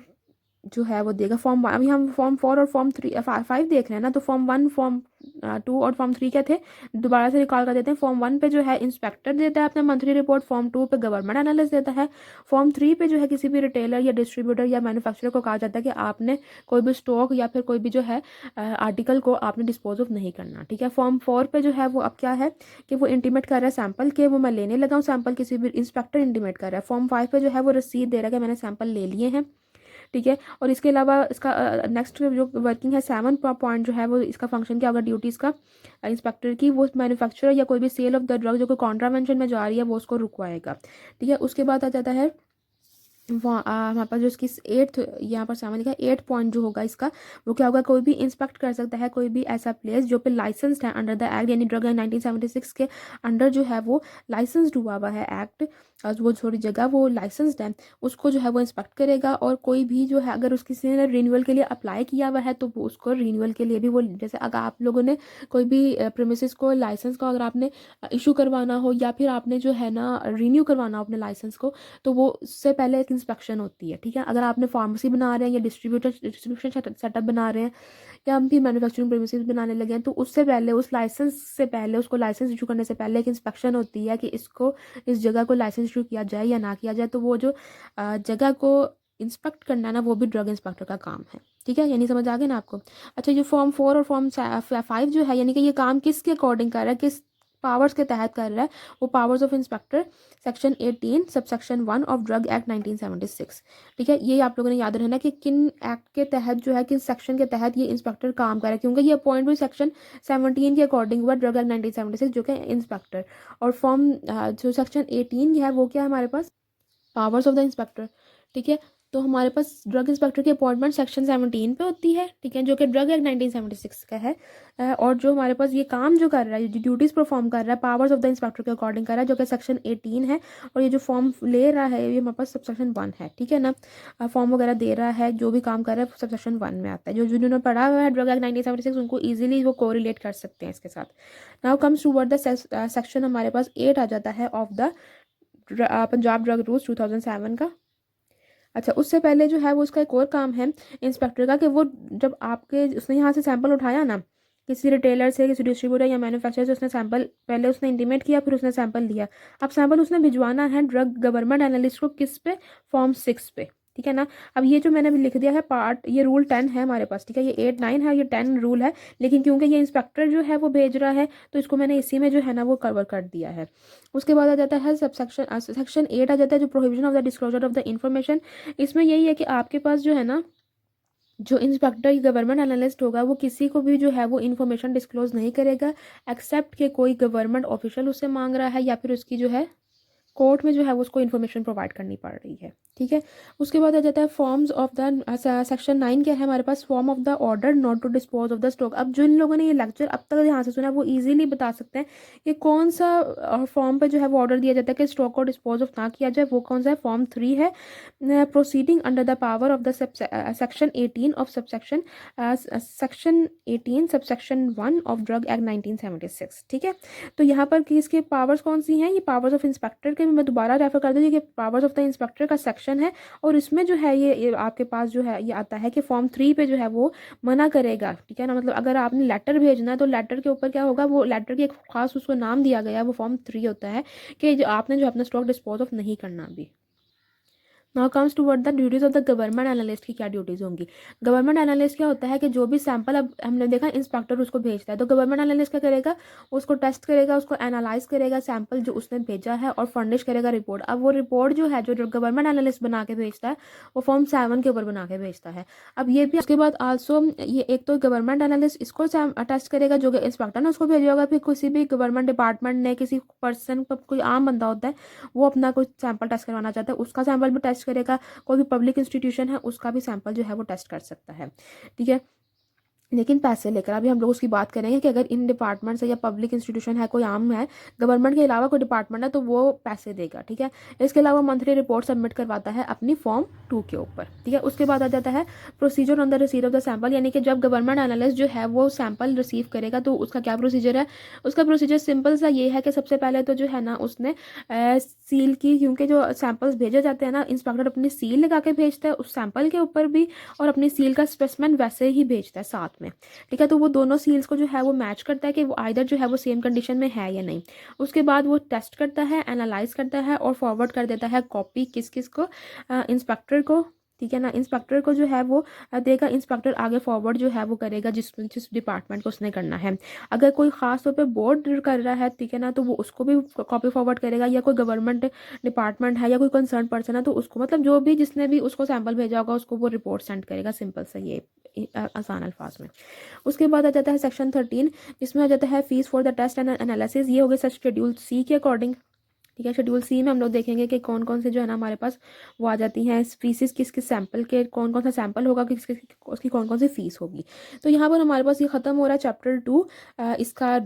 जो है वो देगा फॉर्म 1। अभी हम फॉर्म 4 और फॉर्म 5 देख रहे हैं ना, तो फॉर्म 1, फॉर्म 2 और फॉर्म 3 क्या थे, दोबारा से रिकॉल कर देते हैं। फॉर्म 1 पे जो है इंस्पेक्टर देता है अपना मंथली रिपोर्ट, फॉर्म 2 पे गवर्नमेंट एनालिस्ट देता है, फॉर्म 3 पे जो है किसी भी रिटेलर या डिस्ट्रीब्यूटर या मैन्युफैक्चरर को कहा जाता है कि आपने कोई भी स्टॉक या फिर कोई भी जो है आर्टिकल को आपने डिस्पोज ऑफ नहीं करना, ठीक है। फॉर्म 4 पे जो है वो अब क्या है कि वो इंटीमेट कर रहा है सैंपल के वो मैं लेने लगा हूँ सैंपल, किसी भी इंस्पेक्टर इंटीमेट कर रहा है। फॉर्म 5 पे जो है वो रसीद दे रहा है कि मैंने सैंपल ले लिए हैं, ठीक है। और इसके अलावा इसका नेक्स्ट जो वर्किंग है 7 पॉइंट जो है वो इसका फंक्शन क्या होगा ड्यूटीज़ का इंस्पेक्टर की, वो मैन्युफैक्चरर या कोई भी सेल ऑफ द ड्रग जो कोई कॉन्ट्रावेंशन में जा रही है वो उसको रुकवाएगा, ठीक है। उसके बाद आ जाता है हमारे पास जो इसकी 8th यहाँ पर सामने लिखा है 8 पॉइंट जो होगा इसका, वो क्या होगा, कोई भी इंस्पेक्ट कर सकता है कोई भी ऐसा प्लेस जो पे लाइसेंस्ड है अंडर द एक्ट, यानी ड्रग एक्ट 1976 के अंडर जो है वो लाइसेंस्ड हुआ है एक्ट, वो थोड़ी जगह वो लाइसेंस्ड है, उसको जो है वो इंस्पेक्ट करेगा। और कोई भी जो है अगर उसकी किसी ने रिन्यूअल के लिए अप्लाई किया हुआ है तो वो उसको रिन्यूअल के लिए भी वो, जैसे अगर आप लोगों ने कोई भी प्रीमिसेस को लाइसेंस को अगर आपने इशू करवाना हो या फिर आपने जो है ना रिन्यू करवाना हो अपने लाइसेंस को, तो वो उससे पहले एक इंस्पेक्शन होती है, ठीक है। अगर आपने फार्मेसी बना रहे हैं या डिस्ट्रीब्यूशन सेटअप बना रहे हैं या हम भी मैन्युफैक्चरिंग प्रीमिसेस बनाने लगे हैं, तो उससे पहले उस लाइसेंस से पहले उसको लाइसेंस इशू करने से पहले एक इंस्पेक्शन होती है कि इसको इस जगह को लाइसेंस इशू किया जाए या ना किया जाए। तो वो जो जगह को इंस्पेक्ट करना ना वो भी ड्रग इंस्पेक्टर का काम है, ठीक है। यानी समझ आ गया ना आपको। अच्छा, ये फॉर्म 4 और फॉर्म 5 जो है, यानी कि ये काम किसके अकॉर्डिंग कर रहा है, किस पावर्स के तहत कर रहा है, वो powers of inspector section 18 subsection 1 of drug act 1976, ठीक है। ये आप लोगों ने याद रखना कि किन एक्ट के तहत जो है किन सेक्शन के तहत ये इंस्पेक्टर काम कर रहा है, क्योंकि ये अपॉइंट हुई सेक्शन 17 के अकॉर्डिंग हुआ ड्रग एक्ट 1976 जो कि इंस्पेक्टर। और फॉर्म जो सेक्शन 18 है वो क्या है हमारे पास, पावर्स ऑफ द इंस्पेक्टर, ठीक है। तो हमारे पास ड्रग इंस्पेक्टर की अपॉइंटमेंट सेक्शन 17 पे होती है, ठीक है, जो कि ड्रग एक्ट 1976 का है। और जो हमारे पास ये काम जो कर रहा है, जो ड्यूटीज़ परफॉर्म कर रहा है, पावर्स ऑफ द इंस्पेक्टर के अकॉर्डिंग कर रहा है, जो कि सेक्शन 18 है। और ये जो फॉर्म ले रहा है ये हमारे पास सबसेक्शन 1 है, ठीक है ना। फॉर्म वगैरह दे रहा है, जो भी काम कर रहा है सबसेक्शन 1 में आता है। जो जिन्होंने पढ़ा हुआ है ड्रग एक्ट 1976 उनको ईजिली वो कोरिलेट कर सकते हैं इसके साथ। Now comes toward the section हमारे पास 8 आ जाता है of the Punjab drug rules 2007 का। अच्छा, उससे पहले जो है वो उसका एक और काम है इंस्पेक्टर का कि वो जब आपके उसने यहाँ से सैंपल उठाया ना, किसी रिटेलर से, किसी डिस्ट्रीब्यूटर या मैन्युफैक्चरर से उसने सैंपल पहले उसने इंटीमेट किया, फिर उसने सैंपल लिया। अब सैंपल उसने भिजवाना है ड्रग गवर्नमेंट एनालिस्ट को, किस पे, फॉर्म 6 पे, ठीक है ना। अब ये जो मैंने अभी लिख दिया है पार्ट, ये रूल 10 है हमारे पास, ठीक है। ये 8, 9 है, ये 10 रूल है, लेकिन क्योंकि ये इंस्पेक्टर जो है वो भेज रहा है तो इसको मैंने इसी में जो है ना वो कवर कर दिया है। उसके बाद आ जाता है सबसेक्शन सेक्शन 8 आ जाता है जो prohibition of the disclosure of the information. इसमें यही है कि आपके पास जो है ना जो इंस्पेक्टर गवर्नमेंट एनालिस्ट होगा वो किसी को भी जो है वो इन्फॉर्मेशन डिस्क्लोज नहीं करेगा, एक्सेप्ट कि कोई गवर्नमेंट ऑफिशियल उससे मांग रहा है या फिर उसकी जो है कोर्ट में जो है वो उसको इन्फॉर्मेशन प्रोवाइड करनी पड़ रही है। ठीक है, उसके बाद आ जाता है फॉर्म्स ऑफ द सेक्शन 9 क्या है हमारे पास, form of the order not to dispose of the stock. अब जिन लोगों ने ये लेक्चर अब तक ध्यान से सुना वो इजीली बता सकते हैं कि कौन सा फॉर्म पे जो है वो ऑर्डर दिया जाता है कि स्टॉक को डिस्पोज ऑफ ना किया जाए, वो कौन सा है, फॉर्म 3 है, proceeding under the power of the section 18 of subsection section 18 subsection 1 of drug act 1976। ठीक है, तो यहाँ पर कि इसके पावर्स कौन सी हैं, ये पावर्स ऑफ इंस्पेक्टर के, मैं दोबारा रेफर कर दूँ, ये पावर्स ऑफ द इंस्पेक्टर का सेक्शन है, और इसमें जो है ये आपके पास जो है ये आता है कि फॉर्म 3 पे जो है वो मना करेगा। ठीक है ना, मतलब अगर आपने लेटर भेजना है तो लेटर के ऊपर क्या होगा, वो लेटर की एक खास उसको नाम दिया गया है, वो फॉर्म 3 होता है कि आपने जो अपना स्टॉक डिस्पोज ऑफ नहीं करना अभी। Now comes toward the duties of the government analyst की क्या ड्यूटीज होंगी। गवर्नमेंट एनालिस्ट क्या होता है कि जो भी सैंपल, अब हमने देखा इंस्पेक्टर उसको भेजता है, तो गवर्नमेंट एनालिस्ट क्या करेगा, उसको टेस्ट करेगा, उसको एनालाइज करेगा सैंपल जो उसने भेजा है और फर्निश करेगा रिपोर्ट। अब वो रिपोर्ट जो है जो गवर्नमेंट एनालिस्ट बना के भेजता है वो फॉर्म 7 के ऊपर बना के भेजता है। अब ये भी उसके बाद आल्सो ये एक तो गवर्नमेंट एनालिस्ट इसको टेस्ट करेगा जो इंस्पेक्टर ने उसको भेजा होगा, फिर किसी भी गवर्नमेंट डिपार्टमेंट ने किसी पर्सन कोई आम बंदा होता है वो अपना कोई सैंपल टेस्ट करवाना चाहता है उसका सैंपल भी टेस्ट करेगा, कोई भी पब्लिक इंस्टीट्यूशन है उसका भी सैंपल जो है वो टेस्ट कर सकता है। ठीक है, लेकिन पैसे लेकर। अभी हम लोग उसकी बात करेंगे कि अगर इन डिपार्टमेंट से या पब्लिक इंस्टीट्यूशन है कोई आम है गवर्नमेंट के अलावा कोई डिपार्टमेंट है तो वो पैसे देगा। ठीक है, इसके अलावा मंथली रिपोर्ट सबमिट करवाता है अपनी फॉर्म 2 के ऊपर। ठीक है, उसके बाद आ जाता है procedure on the receive of the sample, यानी कि जब गवर्नमेंट एनालिस्ट जो है वो सैंपल रिसीव करेगा तो उसका क्या प्रोसीजर है। उसका प्रोसीजर सिंपल सा ये है कि सबसे पहले तो जो है ना उसने सील की, क्योंकि जो सैंपल्स भेजे जाते हैं ना इंस्पेक्टर अपनी सील लगा के भेजता है उस सैंपल के ऊपर भी, और अपनी सील का स्पेसिमेन वैसे ही भेजता है साथ में। ठीक है, तो वो दोनों सील्स को जो है वो मैच करता है कि वो आइदर जो है वो सेम कंडीशन में है या नहीं। उसके बाद वो टेस्ट करता है, एनालाइज करता है और फॉरवर्ड कर देता है कॉपी किस किस को, इंस्पेक्टर को। ठीक है ना, इंस्पेक्टर को जो है वो देगा, इंस्पेक्टर आगे फॉरवर्ड जो है वो करेगा जिस डिपार्टमेंट को उसने करना है। अगर कोई खास तौर पे बोर्ड कर रहा है, ठीक है ना, तो वो उसको भी कॉपी फॉरवर्ड करेगा, या कोई गवर्नमेंट डिपार्टमेंट है या कोई कंसर्न पर्सन है तो उसको, मतलब जो भी जिसने भी उसको सैंपल भेजा होगा उसको वो रिपोर्ट सेंड करेगा। सिंपल सा ये आसान अल्फाज में। उसके बाद आ जाता है सेक्शन 13 जिसमें आ जाता है fees for the test and analysis. ये हो गया शेड्यूल सी के अकॉर्डिंग। ठीक है, शेड्यूल सी में हम लोग देखेंगे कि कौन कौन से जो है ना हमारे पास वो आ जाती हैं फीसिस, किस किस सैंपल के कौन कौन सा सैंपल होगा, किस किस उसकी कौन कौन सी फीस होगी। तो यहाँ पर हमारे पास ये खत्म हो रहा है चैप्टर 2 इसका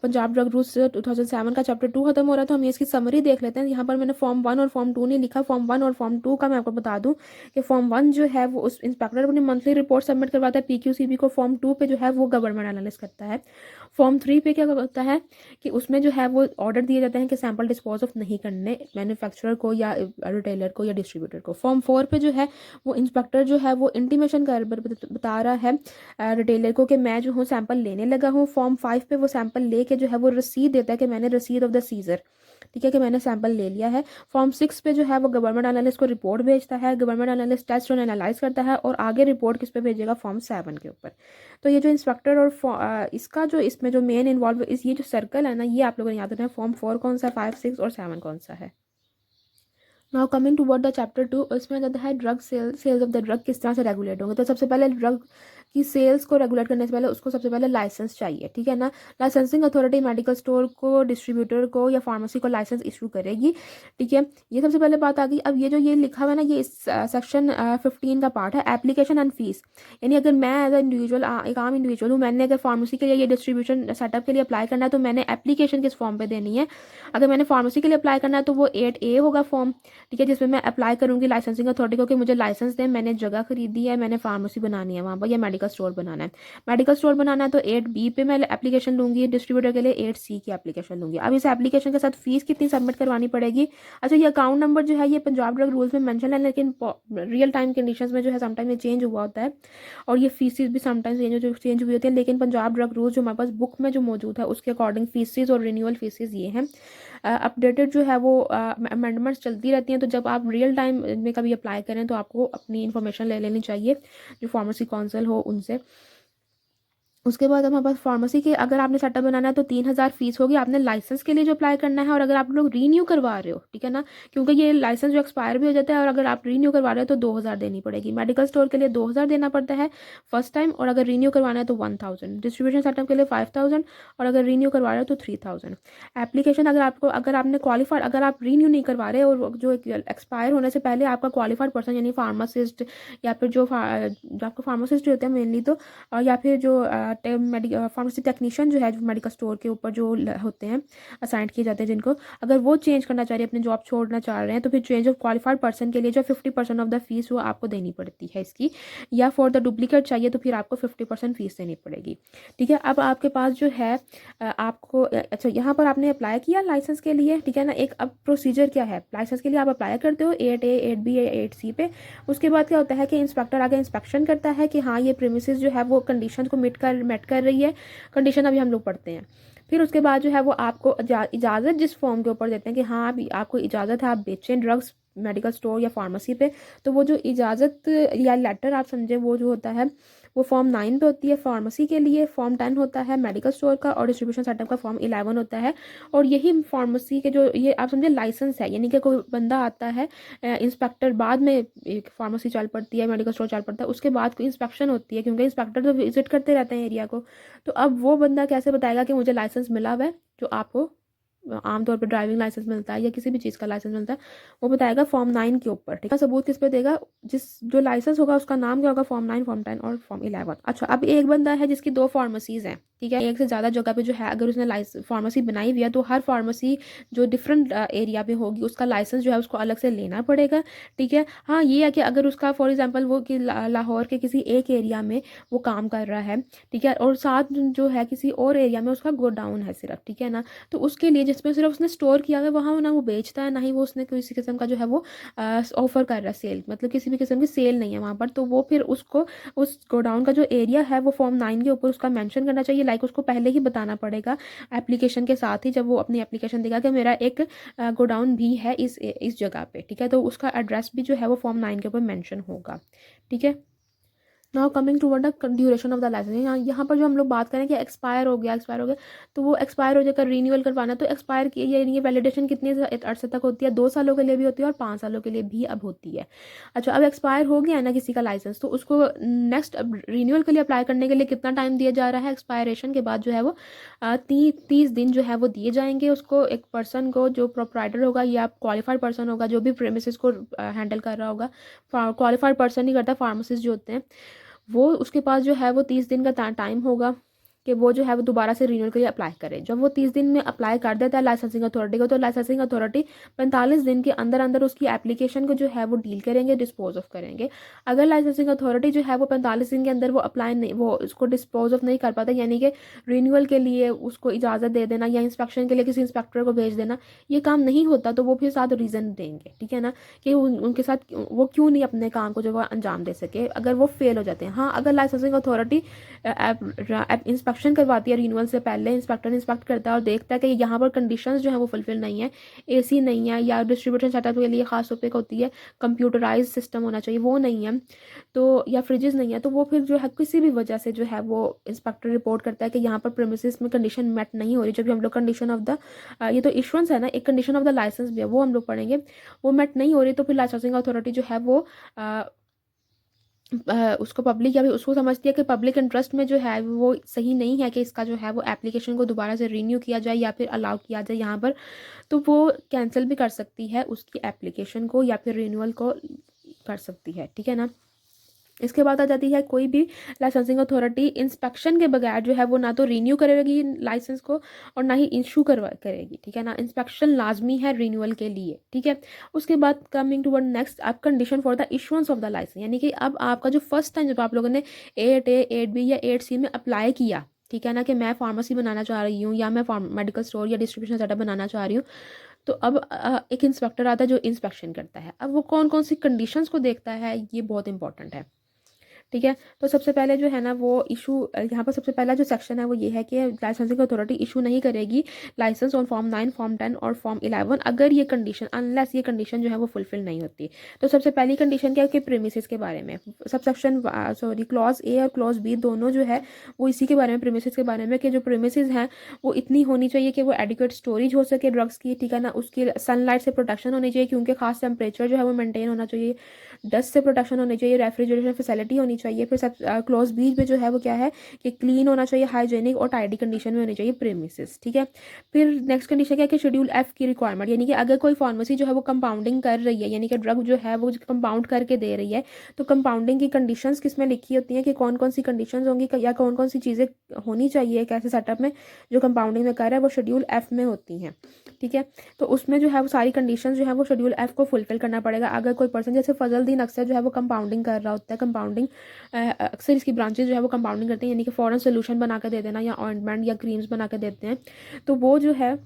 पंजाब ड्रग रूल्स 2007 का चैप्टर 2 खत्म हो रहा है। तो हम इसकी समरी देख लेते हैं। यहाँ पर मैंने फॉर्म 1 और फॉर्म 2 नहीं लिखा, फॉर्म 1 और फॉर्म 2 का मैं आपको बता दूँ कि फॉर्म 1 जो है वो उस इंस्पेक्टर अपनी मंथली रिपोर्ट सबमिट करवाता है PQCB को, फॉर्म 2 पे जो है वो गवर्नमेंट एनालिसिस करता है। फॉर्म 3 पे क्या होता है कि उसमें जो है वो ऑर्डर दिए जाते हैं कि सैंपल डिस्पोज ऑफ नहीं करने मैन्युफैक्चरर को या रिटेलर को या डिस्ट्रीब्यूटर को। फॉर्म 4 पे जो है वो इंस्पेक्टर जो है वो इंटीमेशन कर बता रहा है रिटेलर को कि मैं जो हूँ सैंपल लेने लगा हूँ। फॉर्म 5 पे वो सैंपल लेके जो है वो रसीद देता है कि मैंने रसीद ऑफ द सीजर, ठीक है, कि मैंने सैंपल ले लिया है। फॉर्म 6 पे जो है वो गवर्नमेंट एनालिस्ट को रिपोर्ट भेजता है, गवर्नमेंट एनालिस्ट टेस्ट और एनालाइज करता है और आगे रिपोर्ट किस पे भेजेगा, फॉर्म 7 के ऊपर। तो ये जो इंस्पेक्टर और इसका जो इसमें जो मेन इन्वॉल्व इस ये जो सर्कल है ना ये आप लोगों ने याद रखना है। फॉर्म 4 कौन सा, 5, 6 और 7 कौन सा है। Now coming toward the chapter 2, इसमें जाता है drug sales of the drug किस तरह से रेगुलेट होंगे। तो सबसे पहले ड्रग की सेल्स को रेगुलेट करने से पहले उसको सबसे पहले लाइसेंस चाहिए। ठीक है ना, लाइसेंसिंग अथॉरिटी मेडिकल स्टोर को, डिस्ट्रीब्यूटर को या फार्मेसी को लाइसेंस इशू करेगी। ठीक है, ये सबसे पहले बात आ गई। अब ये जो ये लिखा हुआ है ना ये सेक्शन 15 का पार्ट है, एप्लीकेशन एंड फीस। यानी अगर मैं एज अ इंडिविजुअल एक आम इंडिविजुअल हूँ, मैंने अगर फार्मेसी के लिए ये डिस्ट्रीब्यूशन सेटअप के लिए अप्लाई करना है तो मैंने एप्लीकेशन किस फॉर्म पे देनी है। अगर मैंने फार्मेसी के लिए अप्लाई करना है तो वो 8A होगा फॉर्म, ठीक है, जिसमें मैं अप्लाई करूंगी लाइसेंसिंग अथॉरिटी को कि मुझे लाइसेंस दें, मैंने जगह खरीदी है, मैंने फार्मेसी बनानी है वहाँ पर या मेडिकल स्टोर बनाना है। मेडिकल स्टोर बनाना है तो 8B पे मैं एप्लीकेशन लूंगी, डिस्ट्रीब्यूटर के लिए 8C की एप्लीकेशन लूंगी। अब इस एप्लीकेशन के साथ फीस कितनी सबमिट करवानी पड़ेगी। अच्छा, ये अकाउंट नंबर जो है ये पंजाब ड्रग रूल्स में मेंशन है, लेकिन रियल टाइम कंडीशंस में जो है समटाइम ये चेंज हुआ होता है और ये फीसिस भी समटाइम्स चेंज हुई होती है। लेकिन पंजाब ड्रग रूल्स जो हमारे पास बुक में जो मौजूद है उसके अकॉर्डिंग फीसिस और रिन्यूअल फीसिस ये हैं। अपडेटेड जो है वो अमेंडमेंट्स चलती रहती हैं, तो जब आप रियल टाइम में कभी अप्लाई करें तो आपको अपनी इन्फॉर्मेशन ले लेनी चाहिए जो फार्मेसी काउंसिल हो उनसे। उसके बाद हमारे पास फार्मेसी के अगर आपने सेटअप बनाना है तो 3,000 फीस होगी। आपने लाइसेंस के लिए जो अप्लाई करना है, और अगर आप लोग रीन्यू करवा रहे हो, ठीक है ना, क्योंकि ये लाइसेंस जो एक्सपायर भी हो जाता है, और अगर आप रीन्यू करवा रहे हो तो 2,000 देनी पड़ेगी। मेडिकल स्टोर के लिए 2,000 देना पड़ता है फर्स्ट टाइम, और अगर रीन्यू करवाना है तो 1,000। डिस्ट्रीब्यूशन सेटअप के लिए 5,000, और अगर रीन्यू करवा रहे हो तो 3,000। एप्लीकेशन अगर आपने क्वालिफाइड, अगर आप रीन्यू नहीं करवा रहे और जो एक्सपायर होने से पहले आपका क्वालिफाइड पर्सन यानी फार्मासिस्ट, या फिर जो आपका फार्मासिस्ट होते हैं मेनली, तो या फिर जो फार्मेसी टेक्नीशियन जो है, जो मेडिकल स्टोर के ऊपर जो होते हैं असाइंड किए जाते हैं जिनको, अगर वो चेंज करना चाह रहे हैं, अपनी जॉब छोड़ना चाह रहे हैं, तो फिर चेंज ऑफ क्वालिफाइड पर्सन के लिए जो 50% ऑफ द फीस वो आपको देनी पड़ती है इसकी, या फॉर द डुप्लीकेट चाहिए तो फिर आपको 50% फीस देनी पड़ेगी। ठीक है, अब आपके पास जो है आपको अच्छा, यहाँ पर आपने अप्लाई किया लाइसेंस के लिए, ठीक है ना। एक अब प्रोसीजर क्या है, लाइसेंस के लिए आप अप्लाई करते हो 8A 8B या 8C पे। उसके बाद क्या होता है कि इंस्पेक्टर आगे इंस्पेक्शन करता है कि हाँ ये प्रीमिसेस जो है वो कंडीशन को मेट कर रही है। कंडीशन अभी हम लोग पढ़ते हैं। फिर उसके बाद जो है वो आपको इजाज़त जिस फॉर्म के ऊपर देते हैं कि हाँ अभी आपको इजाज़त है आप बेचें ड्रग्स मेडिकल स्टोर या फार्मेसी पे, तो वो जो इजाज़त या लेटर आप समझे वो जो होता है वो फॉर्म 9 पे होती है फार्मेसी के लिए, फॉर्म 10 होता है मेडिकल स्टोर का, और डिस्ट्रीब्यूशन सेटअप का फॉर्म 11 होता है। और यही फार्मेसी के जो ये आप समझे लाइसेंस है, यानी कि कोई बंदा आता है इंस्पेक्टर, बाद में एक फार्मेसी चल पड़ती है, मेडिकल स्टोर चल पड़ता है, उसके बाद कोई इंस्पेक्शन होती है, क्योंकि इंस्पेक्टर तो विजिट करते रहते हैं एरिया को। तो अब वो बंदा कैसे बताएगा कि मुझे लाइसेंस मिला हुआ है, जो आपको आमतौर पर ड्राइविंग लाइसेंस मिलता है या किसी भी चीज़ का लाइसेंस मिलता है, वो बताएगा फॉर्म 9 के ऊपर। ठीक है, सबूत किस पे देगा, जिस जो लाइसेंस होगा उसका नाम क्या होगा, फॉर्म 9, फॉर्म 10 और फॉर्म 11। अच्छा, अब एक बंदा है जिसकी 2 फार्मेसीज हैं, ठीक है, एक से ज़्यादा जगह पे जो है अगर उसने फार्मेसी बनाई हुई है, तो हर फार्मेसी जो डिफरेंट एरिया पे होगी उसका लाइसेंस जो है उसको अलग से लेना पड़ेगा। ठीक है, हाँ ये है कि अगर उसका फॉर एग्जाम्पल वो कि लाहौर के किसी एक एरिया में वो काम कर रहा है, ठीक है, और साथ जो है किसी और एरिया में उसका गोडाउन है सिर्फ, ठीक है ना, तो उसके लिए जिसमें सिर्फ उसने स्टोर किया हुआ है वहाँ ना वो बेचता है, ना ही वो उसने किसी किस्म का जो है वो ऑफर कर रहा है सेल, मतलब किसी भी किस्म की सेल नहीं है वहाँ पर। तो वो फिर उसको उस गोडाउन का जो एरिया है वो फॉर्म 9 के ऊपर उसका मेंशन करना चाहिए, लाइक उसको पहले ही बताना पड़ेगा एप्लीकेशन के साथ ही, जब वो अपनी एप्लीकेशन देगा कि मेरा एक गोडाउन भी है इस जगह पे, ठीक है, तो उसका एड्रेस भी जो है वो फॉर्म 9 के ऊपर मेंशन होगा। ठीक है, now coming toward the duration of the licence, यहाँ पर जो हम लोग बात करें कि एक्सपायर हो गया, तो वो एक्सपायर हो जाकर रीन्यूअल करवाना, तो एक्सपायर की ये वैलिडेशन कितने अर्से तक होती है, 2 सालों के लिए भी होती है और 5 सालों के लिए भी अब होती है। अच्छा, अब एक्सपायर हो गया है ना किसी का लाइसेंस, तो उसको नेक्स्ट अब रीन्यूअल के लिए अप्लाई करने के लिए कितना टाइम दिया जा रहा है, एक्सपायरेशन के बाद जो है वो 30 दिन जो है वो दिए जाएंगे उसको, एक पर्सन को जो प्रोप्राइटर होगा या क्वालिफाइड पर्सन होगा जो भी प्रेमिसेस को हैंडल कर रहा होगा, क्वालिफाइड पर्सन ही करता है, फार्मासिस्ट जो होते हैं वो, उसके पास जो है वो 30 दिन का टाइम होगा कि वो जो है वो दोबारा से रिन्यूअल के लिए अप्लाई करे। जब वो 30 दिन में अप्लाई कर देता है लाइसेंसिंग अथॉरिटी को, तो लाइसेंसिंग अथॉरिटी 45 दिन के अंदर अंदर उसकी एप्लीकेशन को जो है वो डील करेंगे, डिस्पोज ऑफ करेंगे। अगर लाइसेंसिंग अथॉरिटी जो है वो 45 दिन के अंदर वो अप्लाई नहीं, वो उसको डिस्पोज ऑफ नहीं कर पाता, यानी कि रिन्यूअल के लिए उसको इजाज़त दे देना या इंस्पेक्शन के लिए किसी इंस्पेक्टर को भेज देना, ये काम नहीं होता, तो वो फिर साथ रीज़न देंगे, ठीक है ना, कि उनके साथ वो क्यों नहीं अपने काम को जो है अंजाम दे सके अगर वो फेल हो जाते हैं। हाँ, अगर लाइसेंसिंग अथॉरिटी इंस्पेक्शन करवाती है रिन्यूअल से पहले, इंस्पेक्टर इंस्पेक्ट करता है और देखता है कि यहाँ पर कंडीशंस जो है वो फुलफिल नहीं है, एसी नहीं है, या डिस्ट्रीब्यूशन सेटअप के लिए खास तौर पे होती है कंप्यूटराइज सिस्टम होना चाहिए, वो नहीं है, तो या फ्रिजेस नहीं है, तो वो फिर जो है किसी भी वजह से जो है वो इंस्पेक्टर रिपोर्ट करता है कि यहाँ पर प्रीमिसेस में कंडीशन मेट नहीं हो रही। जब हम लोग कंडीशन ऑफ द ये तो इशुएंस है ना, एक कंडीशन ऑफ द लाइसेंस भी है, वो हम लोग पढ़ेंगे, वो मेट नहीं हो रही, तो फिर लाइसेंसिंग अथॉरिटी जो है वो उसको पब्लिक या भी उसको समझती है कि पब्लिक इंटरेस्ट में जो है वो सही नहीं है कि इसका जो है वो एप्लीकेशन को दोबारा से रीन्यू किया जाए या फिर अलाउ किया जाए यहाँ पर, तो वो कैंसिल भी कर सकती है उसकी एप्लीकेशन को या फिर रिन्यूअल को कर सकती है। ठीक है ना, इसके बाद आ जाती है कोई भी लाइसेंसिंग अथॉरिटी इंस्पेक्शन के बगैर जो है वो ना तो रीन्यू करेगी लाइसेंस को और ना ही इशू करेगी। ठीक है ना, इंस्पेक्शन लाजमी है रिन्यूअल के लिए। ठीक है, उसके बाद कमिंग टूवर्ड नेक्स्ट आप condition for the issuance of the licence, यानी कि अब आपका जो फर्स्ट टाइम जब आप लोगों ने 8A 8B या 8C में अप्लाई किया, ठीक है ना, कि मैं फार्मेसी बनाना चाह रही हूँ या मैं मेडिकल स्टोर या डिस्ट्रीब्यूशन सेटअप बनाना चाह रही हूँ, तो अब एक इंस्पेक्टर आता है जो इंस्पेक्शन करता है। अब वो कौन कौन सी कंडीशंस को देखता है, ये बहुत इंपॉर्टेंट है। ठीक है। तो सबसे पहले जो है ना वो इशू, यहाँ पर सबसे पहला जो सेक्शन है वो ये है कि लाइसेंसिंग अथॉरिटी इशू नहीं करेगी लाइसेंस ऑन फॉर्म 9, फॉर्म 10 और फॉर्म 11 अगर ये कंडीशन, अनलेस ये कंडीशन जो है वो फुलफिल नहीं होती। तो सबसे पहली कंडीशन क्या है कि प्रीमिसेस के बारे में, sub section sorry clause A और क्लॉज बी दोनों जो है वो इसी के बारे में, प्रीमिसेस के बारे में, कि जो प्रीमिसेस हैं वो इतनी होनी चाहिए कि वो एडिक्वेट स्टोरेज हो सके ड्रग्स की, ठीक है ना, उसकी सनलाइट से प्रोटेक्शन होनी चाहिए क्योंकि खास टेम्परेचर जो है वो मेंटेन होना चाहिए, डस्ट से प्रोटेक्शन होनी चाहिए, रेफ्रिजरेशन फैसिलिटी होनी चाहिए। फिर सब क्लोज बीच में जो है वो क्या है कि क्लीन होना चाहिए, हाइजेनिक और टाइडी कंडीशन में होनी चाहिए प्रीमिसेस, ठीक है। फिर नेक्स्ट कंडीशन क्या है कि शेड्यूल एफ की रिक्वायरमेंट, यानी कि अगर कोई फार्मेसी जो है वो कंपाउंडिंग कर रही है, यानी कि ड्रग जो है वो कंपाउंड करके दे रही है, तो कंपाउंडिंग की कंडीशंस किसमें लिखी होती हैं कि कौन कौन सी कंडीशंस होंगी या कौन कौन सी चीज़ें होनी चाहिए एक ऐसे सेटअप में जो कंपाउंडिंग में कर रहा है, वो शेड्यूल एफ में होती हैं, ठीक है। तो उसमें जो है वो सारी कंडीशंस जो है वो शेड्यूल एफ को फुलफिल करना पड़ेगा। अगर कोई पर्सन, जैसे फजलदीन अक्सर जो है वो कंपाउंडिंग कर रहा होता है, कंपाउंडिंग अक्सर इसकी ब्रांचेज जो है वो कंपाउंडिंग करते हैं, यानी कि फॉरेन सोल्यूशन बना के दे देना या ऑइंटमेंट या क्रीम्स बना के देते हैं, तो वो जो है